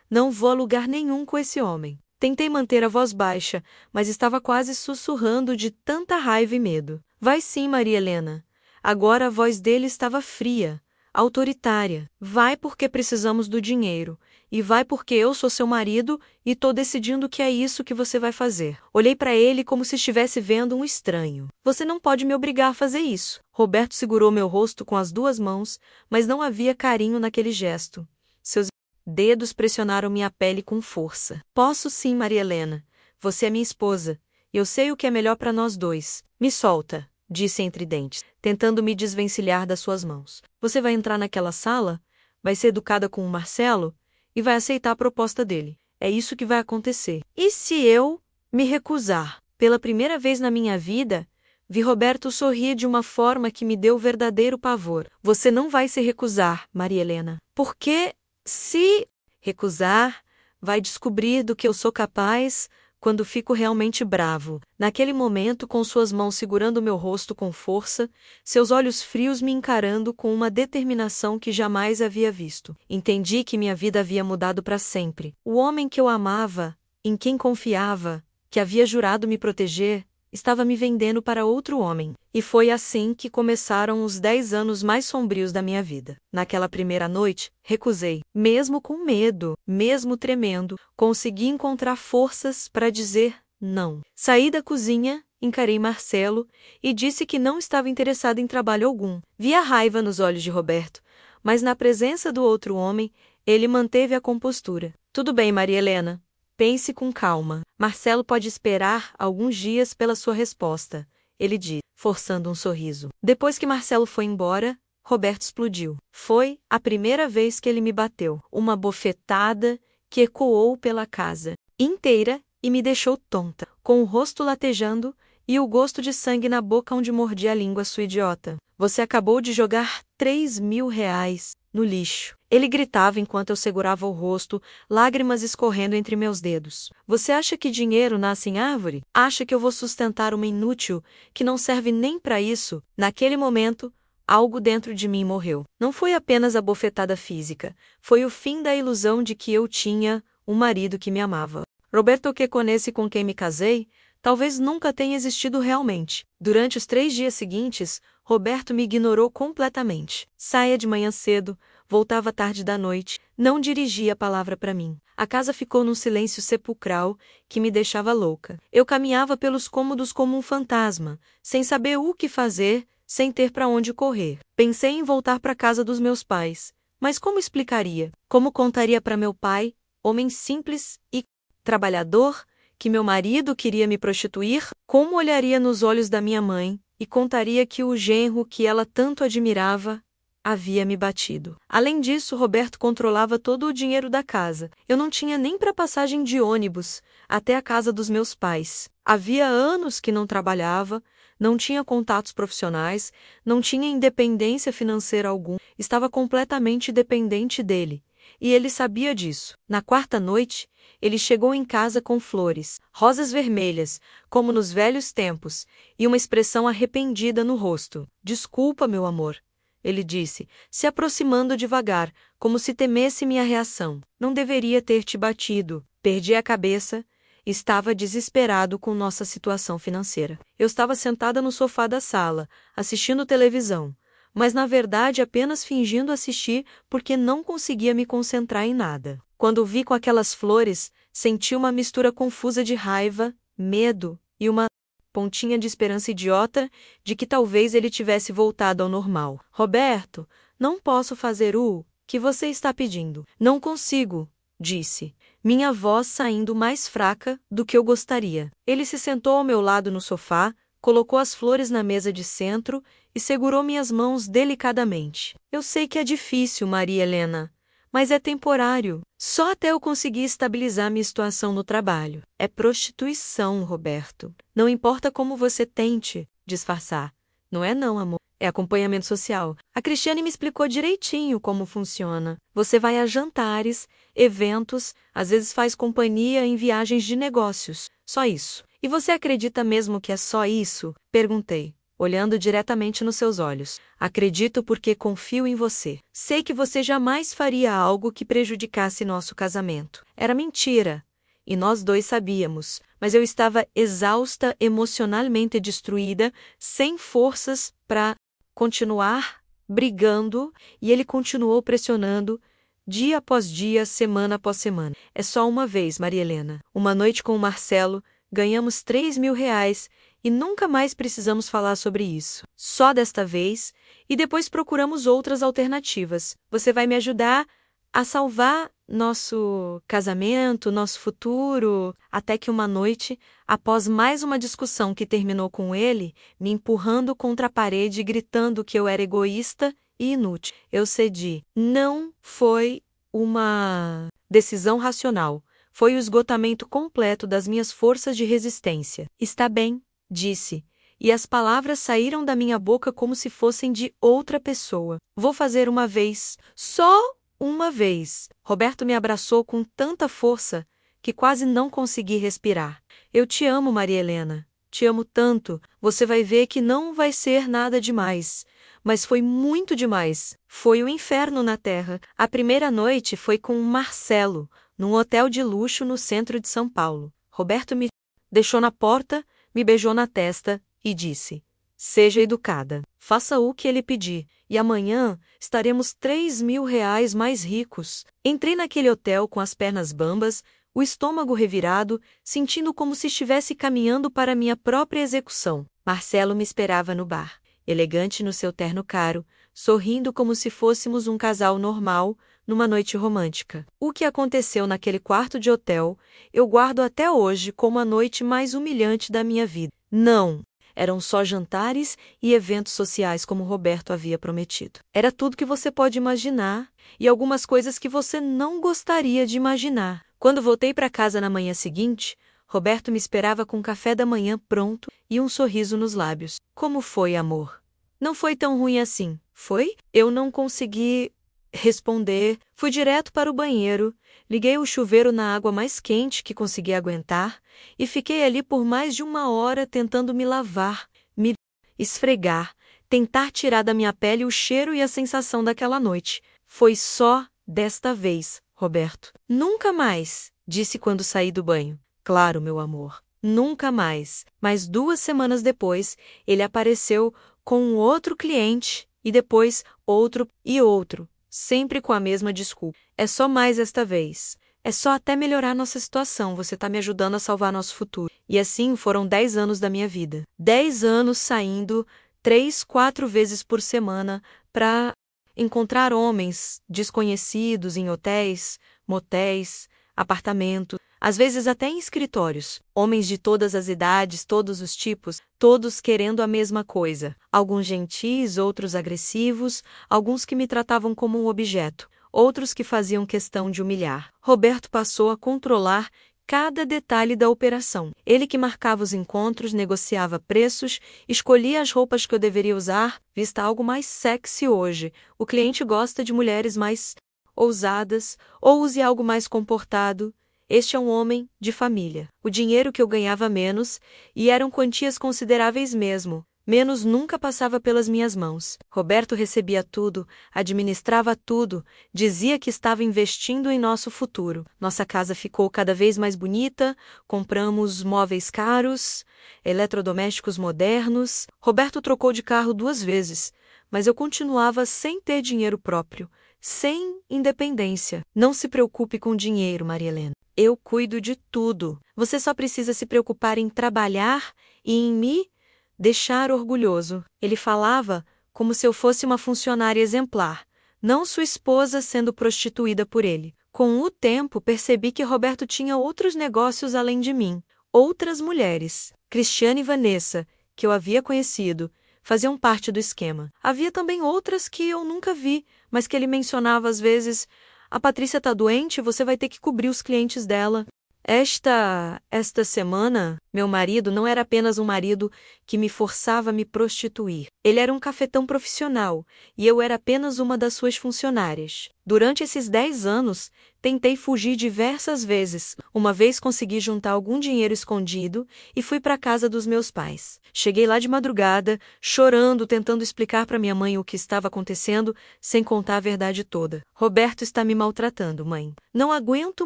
não vou a lugar nenhum com esse homem. Tentei manter a voz baixa, mas estava quase sussurrando de tanta raiva e medo. Vai sim, Maria Helena. Agora a voz dele estava fria, autoritária. Vai porque precisamos do dinheiro. E vai porque eu sou seu marido e estou decidindo que é isso que você vai fazer. Olhei para ele como se estivesse vendo um estranho. Você não pode me obrigar a fazer isso. Roberto segurou meu rosto com as duas mãos, mas não havia carinho naquele gesto. Seus dedos pressionaram minha pele com força. Posso sim, Maria Helena. Você é minha esposa. E eu sei o que é melhor para nós dois. Me solta, disse entre dentes, tentando me desvencilhar das suas mãos. Você vai entrar naquela sala? Vai ser educada com o Marcelo? E vai aceitar a proposta dele. É isso que vai acontecer. E se eu me recusar? Pela primeira vez na minha vida, vi Roberto sorrir de uma forma que me deu verdadeiro pavor. Você não vai se recusar, Maria Helena. Porque, se recusar, vai descobrir do que eu sou capaz quando fico realmente bravo. Naquele momento, com suas mãos segurando meu rosto com força, seus olhos frios me encarando com uma determinação que jamais havia visto. Entendi que minha vida havia mudado para sempre. O homem que eu amava, em quem confiava, que havia jurado me proteger, estava me vendendo para outro homem. E foi assim que começaram os 10 anos mais sombrios da minha vida. Naquela primeira noite, recusei. Mesmo com medo, mesmo tremendo, consegui encontrar forças para dizer não. Saí da cozinha, encarei Marcelo e disse que não estava interessado em trabalho algum. Vi a raiva nos olhos de Roberto, mas na presença do outro homem, ele manteve a compostura. Tudo bem, Maria Helena. Pense com calma. Marcelo pode esperar alguns dias pela sua resposta, ele disse, forçando um sorriso. Depois que Marcelo foi embora, Roberto explodiu. Foi a primeira vez que ele me bateu. Uma bofetada que ecoou pela casa inteira e me deixou tonta, com o rosto latejando e o gosto de sangue na boca onde mordi a língua, sua idiota. Você acabou de jogar R$ 3.000 no lixo. Ele gritava enquanto eu segurava o rosto, lágrimas escorrendo entre meus dedos. Você acha que dinheiro nasce em árvore? Acha que eu vou sustentar uma inútil que não serve nem para isso? Naquele momento, algo dentro de mim morreu. Não foi apenas a bofetada física, foi o fim da ilusão de que eu tinha um marido que me amava. Roberto Queconese, com quem me casei, talvez nunca tenha existido realmente. Durante os 3 dias seguintes, Roberto me ignorou completamente. Saía de manhã cedo, voltava tarde da noite, não dirigia a palavra para mim. A casa ficou num silêncio sepulcral que me deixava louca. Eu caminhava pelos cômodos como um fantasma, sem saber o que fazer, sem ter para onde correr. Pensei em voltar para a casa dos meus pais, mas como explicaria? Como contaria para meu pai, homem simples e trabalhador, que meu marido queria me prostituir? Como olharia nos olhos da minha mãe e contaria que o genro que ela tanto admirava havia me batido? Além disso, Roberto controlava todo o dinheiro da casa. Eu não tinha nem para passagem de ônibus até a casa dos meus pais. Havia anos que não trabalhava, Não tinha contatos profissionais, não tinha independência financeira alguma, estava completamente dependente dele. E ele sabia disso. Na quarta noite, ele chegou em casa com flores, rosas vermelhas, como nos velhos tempos, e uma expressão arrependida no rosto. Desculpa, meu amor, ele disse, se aproximando devagar, como se temesse minha reação. Não deveria ter te batido. Perdi a cabeça. Estava desesperado com nossa situação financeira. Eu estava sentada no sofá da sala, assistindo televisão, mas na verdade apenas fingindo assistir porque não conseguia me concentrar em nada. Quando o vi com aquelas flores, senti uma mistura confusa de raiva, medo e uma pontinha de esperança idiota de que talvez ele tivesse voltado ao normal. Roberto, não posso fazer o que você está pedindo. Não consigo, disse, minha voz saindo mais fraca do que eu gostaria. Ele se sentou ao meu lado no sofá, colocou as flores na mesa de centro e segurou minhas mãos delicadamente. Eu sei que é difícil, Maria Helena, mas é temporário. Só até eu conseguir estabilizar minha situação no trabalho. É prostituição, Roberto. Não importa como você tente disfarçar. Não é não, amor. É acompanhamento social. A Cristiane me explicou direitinho como funciona. Você vai a jantares, eventos, às vezes faz companhia em viagens de negócios. Só isso. E você acredita mesmo que é só isso? Perguntei, olhando diretamente nos seus olhos. Acredito porque confio em você. Sei que você jamais faria algo que prejudicasse nosso casamento. Era mentira. E nós dois sabíamos, mas eu estava exausta, emocionalmente destruída, sem forças para continuar brigando, e ele continuou pressionando, dia após dia, semana após semana. É só uma vez, Maria Helena. Uma noite com o Marcelo, ganhamos R$ 3.000 e nunca mais precisamos falar sobre isso. Só desta vez, e depois procuramos outras alternativas. Você vai me ajudar a salvar nosso casamento, nosso futuro, até que uma noite, após mais uma discussão que terminou com ele, me empurrando contra a parede e gritando que eu era egoísta e inútil, eu cedi. Não foi uma decisão racional. Foi o esgotamento completo das minhas forças de resistência. Está bem, disse, e as palavras saíram da minha boca como se fossem de outra pessoa. Vou fazer uma vez, só uma vez. Roberto me abraçou com tanta força que quase não consegui respirar. Eu te amo, Maria Helena. Te amo tanto. Você vai ver que não vai ser nada demais. Mas foi muito demais. Foi o inferno na Terra. A primeira noite foi com Marcelo, num hotel de luxo no centro de São Paulo. Roberto me deixou na porta, me beijou na testa e disse: seja educada. Faça o que ele pedir, e amanhã estaremos R$ 3.000 mais ricos. Entrei naquele hotel com as pernas bambas, o estômago revirado, sentindo como se estivesse caminhando para minha própria execução. Marcelo me esperava no bar, elegante no seu terno caro, sorrindo como se fôssemos um casal normal, numa noite romântica. O que aconteceu naquele quarto de hotel, eu guardo até hoje como a noite mais humilhante da minha vida. Não! Eram só jantares e eventos sociais como Roberto havia prometido. Era tudo que você pode imaginar e algumas coisas que você não gostaria de imaginar. Quando voltei para casa na manhã seguinte, Roberto me esperava com café da manhã pronto e um sorriso nos lábios. Como foi, amor? Não foi tão ruim assim, foi? Eu não consegui responder, fui direto para o banheiro, liguei o chuveiro na água mais quente que consegui aguentar e fiquei ali por mais de 1 hora tentando me lavar, me esfregar, tentar tirar da minha pele o cheiro e a sensação daquela noite. Foi só desta vez, Roberto. Nunca mais, disse quando saí do banho. Claro, meu amor, nunca mais. Mas 2 semanas depois, ele apareceu com um outro cliente e depois outro e outro. Sempre com a mesma desculpa. É só mais esta vez. É só até melhorar nossa situação. Você está me ajudando a salvar nosso futuro. E assim foram 10 anos da minha vida. 10 anos saindo 3, 4 vezes por semana para encontrar homens desconhecidos em hotéis, motéis, apartamentos, às vezes até em escritórios. Homens de todas as idades, todos os tipos, todos querendo a mesma coisa. Alguns gentis, outros agressivos, alguns que me tratavam como um objeto, outros que faziam questão de humilhar. Roberto passou a controlar cada detalhe da operação. Ele que marcava os encontros, negociava preços, escolhia as roupas que eu deveria usar, vista algo mais sexy hoje. O cliente gosta de mulheres mais ousadas, ou use algo mais comportado. Este é um homem de família. O dinheiro que eu ganhava menos, e eram quantias consideráveis mesmo, menos nunca passava pelas minhas mãos. Roberto recebia tudo, administrava tudo, dizia que estava investindo em nosso futuro. Nossa casa ficou cada vez mais bonita, compramos móveis caros, eletrodomésticos modernos. Roberto trocou de carro 2 vezes, mas eu continuava sem ter dinheiro próprio, sem independência. Não se preocupe com dinheiro, Maria Helena. Eu cuido de tudo. Você só precisa se preocupar em trabalhar e em me deixar orgulhoso. Ele falava como se eu fosse uma funcionária exemplar, não sua esposa sendo prostituída por ele. Com o tempo, percebi que Roberto tinha outros negócios além de mim. Outras mulheres, Cristiane e Vanessa, que eu havia conhecido, faziam parte do esquema. Havia também outras que eu nunca vi, mas que ele mencionava às vezes: a Patrícia está doente, você vai ter que cobrir os clientes dela. Esta semana, meu marido não era apenas um marido que me forçava a me prostituir. Ele era um cafetão profissional, e eu era apenas uma das suas funcionárias. Durante esses 10 anos, tentei fugir diversas vezes. Uma vez consegui juntar algum dinheiro escondido e fui para a casa dos meus pais. Cheguei lá de madrugada, chorando, tentando explicar para minha mãe o que estava acontecendo, sem contar a verdade toda. Roberto está me maltratando, mãe. Não aguento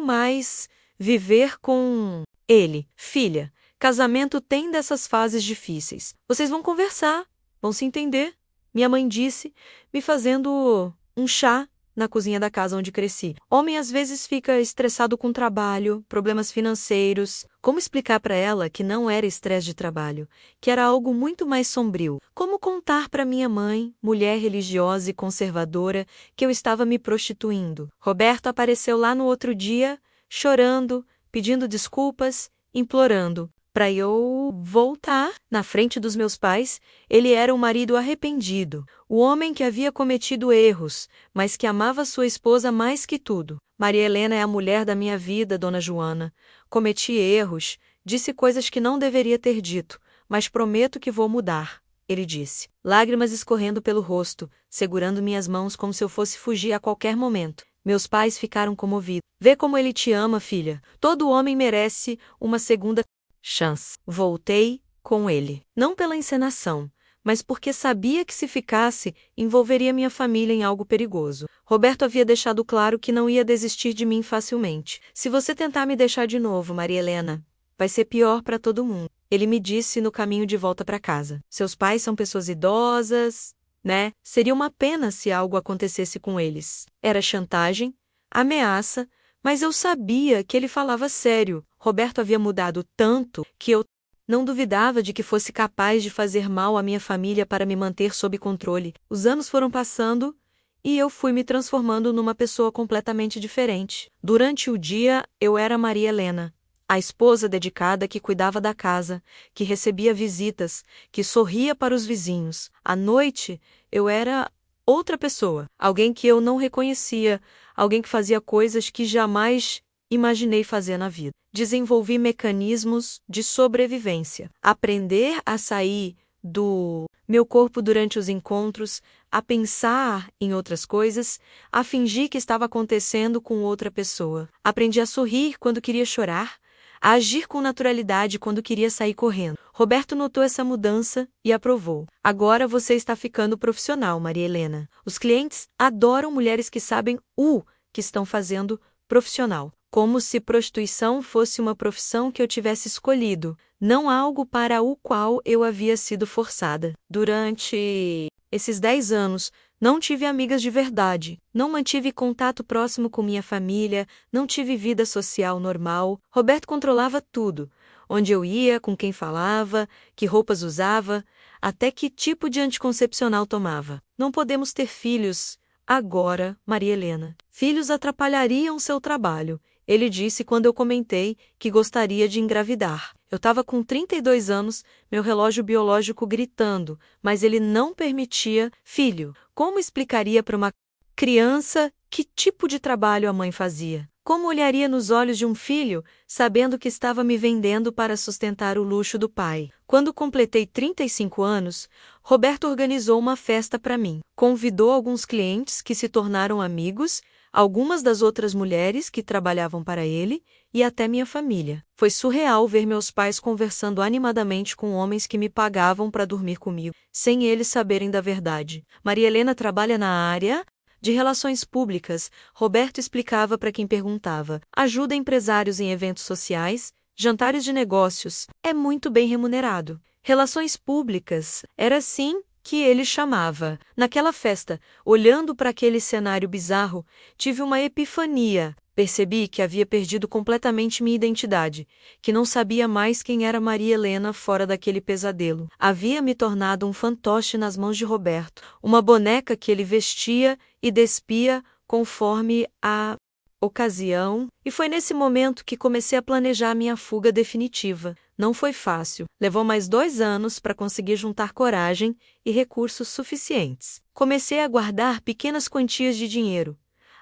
mais viver com ele. Filha, casamento tem dessas fases difíceis. Vocês vão conversar, vão se entender. Minha mãe disse, me fazendo um chá na cozinha da casa onde cresci. Homem às vezes fica estressado com trabalho, problemas financeiros. Como explicar para ela que não era estresse de trabalho, que era algo muito mais sombrio? Como contar para minha mãe, mulher religiosa e conservadora, que eu estava me prostituindo? Roberto apareceu lá no outro dia, chorando, pedindo desculpas, implorando para eu voltar. Na frente dos meus pais, ele era um marido arrependido, o homem que havia cometido erros, mas que amava sua esposa mais que tudo. Maria Helena é a mulher da minha vida, dona Joana. Cometi erros, disse coisas que não deveria ter dito, mas prometo que vou mudar, ele disse, lágrimas escorrendo pelo rosto, segurando minhas mãos como se eu fosse fugir a qualquer momento. Meus pais ficaram comovidos. Vê como ele te ama, filha. Todo homem merece uma segunda chance. Voltei com ele. Não pela encenação, mas porque sabia que se ficasse, envolveria minha família em algo perigoso. Roberto havia deixado claro que não ia desistir de mim facilmente. Se você tentar me deixar de novo, Maria Helena, vai ser pior para todo mundo. Ele me disse no caminho de volta para casa. Seus pais são pessoas idosas, né? Seria uma pena se algo acontecesse com eles. Era chantagem, ameaça, mas eu sabia que ele falava sério. Roberto havia mudado tanto que eu não duvidava de que fosse capaz de fazer mal à minha família para me manter sob controle. Os anos foram passando e eu fui me transformando numa pessoa completamente diferente. Durante o dia, eu era Maria Helena, a esposa dedicada que cuidava da casa, que recebia visitas, que sorria para os vizinhos. À noite, eu era outra pessoa, alguém que eu não reconhecia, alguém que fazia coisas que jamais imaginei fazer na vida. Desenvolvi mecanismos de sobrevivência. Aprender a sair do meu corpo durante os encontros, a pensar em outras coisas, a fingir que estava acontecendo com outra pessoa. Aprendi a sorrir quando queria chorar, a agir com naturalidade quando queria sair correndo. Roberto notou essa mudança e aprovou. Agora você está ficando profissional, Maria Helena. Os clientes adoram mulheres que sabem o que estão fazendo profissional. Como se prostituição fosse uma profissão que eu tivesse escolhido, não algo para o qual eu havia sido forçada. Durante esses 10 anos, não tive amigas de verdade, não mantive contato próximo com minha família, não tive vida social normal. Roberto controlava tudo, onde eu ia, com quem falava, que roupas usava, até que tipo de anticoncepcional tomava. Não podemos ter filhos agora, Maria Helena. Filhos atrapalhariam seu trabalho, ele disse quando eu comentei que gostaria de engravidar. Eu estava com 32 anos, meu relógio biológico gritando, mas ele não permitia. Filho, como explicaria para uma criança que tipo de trabalho a mãe fazia? Como olharia nos olhos de um filho, sabendo que estava me vendendo para sustentar o luxo do pai? Quando completei 35 anos, Roberto organizou uma festa para mim. Convidou alguns clientes que se tornaram amigos, algumas das outras mulheres que trabalhavam para ele e até minha família. Foi surreal ver meus pais conversando animadamente com homens que me pagavam para dormir comigo, sem eles saberem da verdade. Maria Helena trabalha na área de relações públicas. Roberto explicava para quem perguntava. Ajuda empresários em eventos sociais, jantares de negócios. É muito bem remunerado. Relações públicas. Era assim que ele chamava. Naquela festa, olhando para aquele cenário bizarro, tive uma epifania. Percebi que havia perdido completamente minha identidade, que não sabia mais quem era Maria Helena fora daquele pesadelo. Havia me tornado um fantoche nas mãos de Roberto, uma boneca que ele vestia e despia conforme a ocasião, e foi nesse momento que comecei a planejar minha fuga definitiva. Não foi fácil. Levou mais 2 anos para conseguir juntar coragem e recursos suficientes. Comecei a guardar pequenas quantias de dinheiro.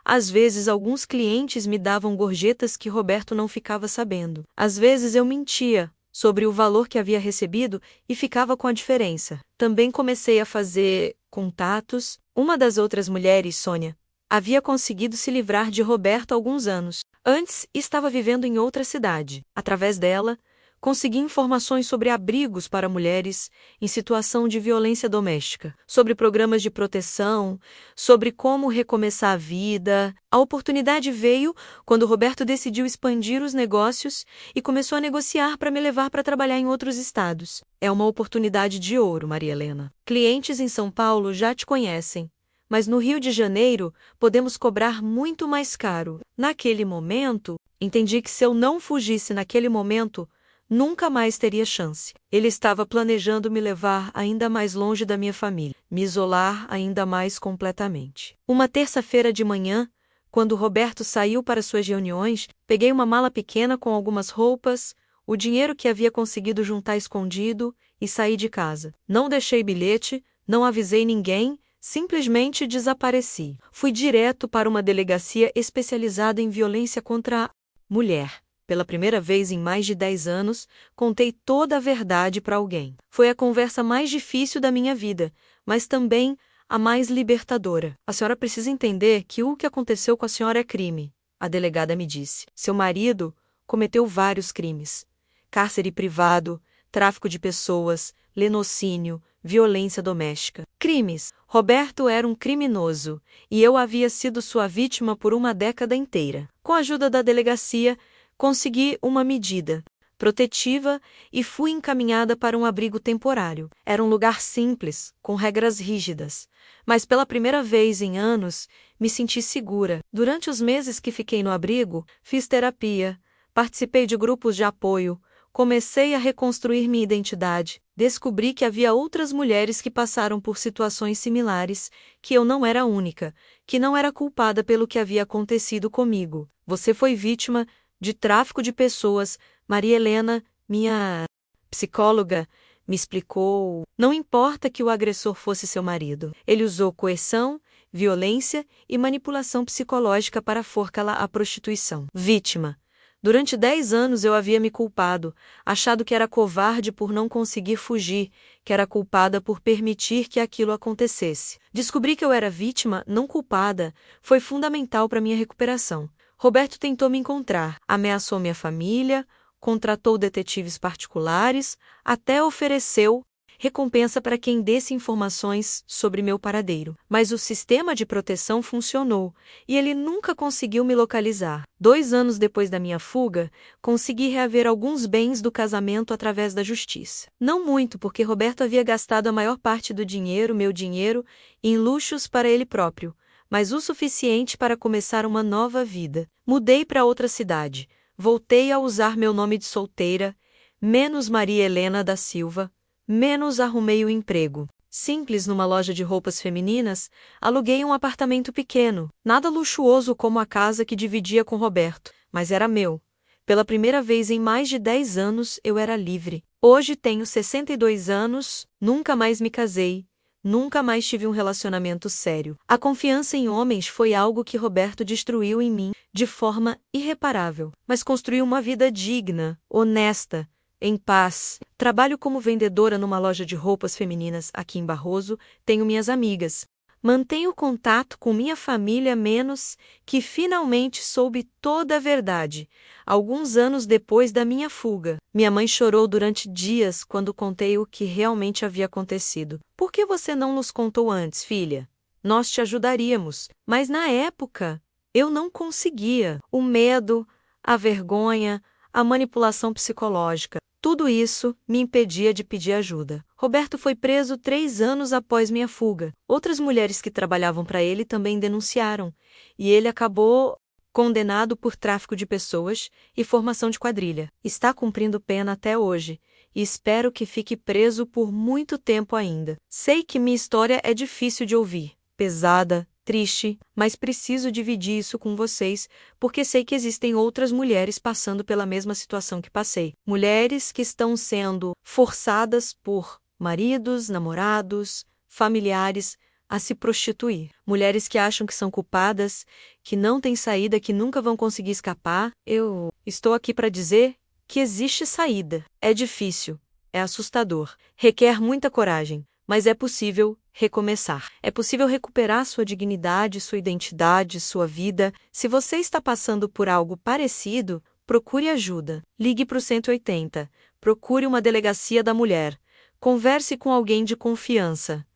Às vezes, alguns clientes me davam gorjetas que Roberto não ficava sabendo. Às vezes, eu mentia sobre o valor que havia recebido e ficava com a diferença. Também comecei a fazer contatos. Uma das outras mulheres, Sônia, havia conseguido se livrar de Roberto há alguns anos. Antes, estava vivendo em outra cidade. Através dela, consegui informações sobre abrigos para mulheres em situação de violência doméstica, sobre programas de proteção, sobre como recomeçar a vida. A oportunidade veio quando Roberto decidiu expandir os negócios e começou a negociar para me levar para trabalhar em outros estados. É uma oportunidade de ouro, Maria Helena. Clientes em São Paulo já te conhecem, mas no Rio de Janeiro podemos cobrar muito mais caro. Naquele momento, entendi que se eu não fugisse naquele momento, nunca mais teria chance. Ele estava planejando me levar ainda mais longe da minha família, me isolar ainda mais completamente. Uma terça-feira de manhã, quando Roberto saiu para suas reuniões, peguei uma mala pequena com algumas roupas, o dinheiro que havia conseguido juntar escondido e saí de casa. Não deixei bilhete, não avisei ninguém, simplesmente desapareci. Fui direto para uma delegacia especializada em violência contra a mulher. Pela primeira vez em mais de 10 anos, contei toda a verdade para alguém. Foi a conversa mais difícil da minha vida, mas também a mais libertadora. A senhora precisa entender que o que aconteceu com a senhora é crime, a delegada me disse. Seu marido cometeu vários crimes: cárcere privado, tráfico de pessoas, lenocínio, violência doméstica. Crimes. Roberto era um criminoso, e eu havia sido sua vítima por uma década inteira. Com a ajuda da delegacia, consegui uma medida protetiva e fui encaminhada para um abrigo temporário. Era um lugar simples, com regras rígidas, mas pela primeira vez em anos me senti segura. Durante os meses que fiquei no abrigo, fiz terapia, participei de grupos de apoio, comecei a reconstruir minha identidade. Descobri que havia outras mulheres que passaram por situações similares, que eu não era a única, que não era culpada pelo que havia acontecido comigo. Você foi vítima de tráfico de pessoas, Maria Helena, minha psicóloga, me explicou. Não importa que o agressor fosse seu marido. Ele usou coerção, violência e manipulação psicológica para forçá-la à prostituição. Vítima. Durante 10 anos eu havia me culpado, achado que era covarde por não conseguir fugir, que era culpada por permitir que aquilo acontecesse. Descobrir que eu era vítima, não culpada, foi fundamental para minha recuperação. Roberto tentou me encontrar, ameaçou minha família, contratou detetives particulares, até ofereceu recompensa para quem desse informações sobre meu paradeiro. Mas o sistema de proteção funcionou, e ele nunca conseguiu me localizar. 2 anos depois da minha fuga, consegui reaver alguns bens do casamento através da justiça. Não muito, porque Roberto havia gastado a maior parte do dinheiro, meu dinheiro, em luxos para ele próprio, mas o suficiente para começar uma nova vida. Mudei para outra cidade. Voltei a usar meu nome de solteira, menos Maria Helena da Silva, menos arrumei o emprego. Simples numa loja de roupas femininas, aluguei um apartamento pequeno, nada luxuoso como a casa que dividia com Roberto, mas era meu. Pela primeira vez em mais de 10 anos eu era livre. Hoje tenho 62 anos, nunca mais me casei, Nunca mais tive um relacionamento sério. A confiança em homens foi algo que Roberto destruiu em mim de forma irreparável. Mas construí uma vida digna, honesta, em paz. Trabalho como vendedora numa loja de roupas femininas aqui em Barroso, tenho minhas amigas. Mantenho contato com minha família menos que finalmente soube toda a verdade, alguns anos depois da minha fuga. Minha mãe chorou durante dias quando contei o que realmente havia acontecido. Por que você não nos contou antes, filha? Nós te ajudaríamos. Mas na época, eu não conseguia. O medo, a vergonha, a manipulação psicológica. Tudo isso me impedia de pedir ajuda. Roberto foi preso 3 anos após minha fuga. Outras mulheres que trabalhavam para ele também denunciaram, e ele acabou condenado por tráfico de pessoas e formação de quadrilha. Está cumprindo pena até hoje, e espero que fique preso por muito tempo ainda. Sei que minha história é difícil de ouvir, pesada, triste, mas preciso dividir isso com vocês, porque sei que existem outras mulheres passando pela mesma situação que passei. Mulheres que estão sendo forçadas por maridos, namorados, familiares a se prostituir. Mulheres que acham que são culpadas, que não têm saída, que nunca vão conseguir escapar. Eu estou aqui para dizer que existe saída. É difícil, é assustador, requer muita coragem. Mas é possível recomeçar. É possível recuperar sua dignidade, sua identidade, sua vida. Se você está passando por algo parecido, procure ajuda. Ligue para o 180. Procure uma delegacia da mulher. Converse com alguém de confiança.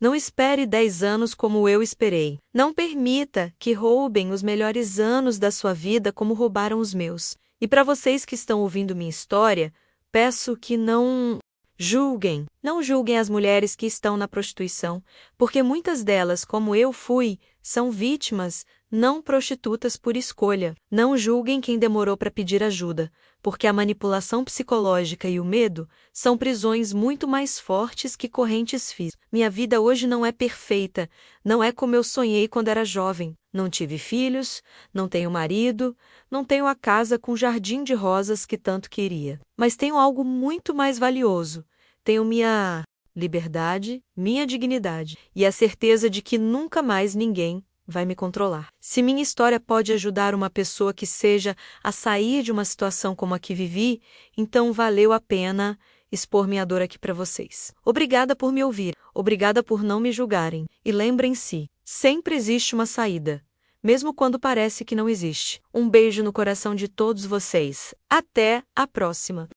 Não espere 10 anos como eu esperei. Não permita que roubem os melhores anos da sua vida como roubaram os meus. E para vocês que estão ouvindo minha história, peço que não julguem. Não julguem as mulheres que estão na prostituição, porque muitas delas, como eu fui, são vítimas, não prostitutas por escolha. Não julguem quem demorou para pedir ajuda, porque a manipulação psicológica e o medo são prisões muito mais fortes que correntes físicas. Minha vida hoje não é perfeita, não é como eu sonhei quando era jovem. Não tive filhos, não tenho marido, não tenho a casa com jardim de rosas que tanto queria. Mas tenho algo muito mais valioso. Tenho minha liberdade, minha dignidade e a certeza de que nunca mais ninguém vai me controlar. Se minha história pode ajudar uma pessoa que seja a sair de uma situação como a que vivi, então valeu a pena expor minha dor aqui para vocês. Obrigada por me ouvir, obrigada por não me julgarem. E lembrem-se, sempre existe uma saída, mesmo quando parece que não existe. Um beijo no coração de todos vocês. Até a próxima!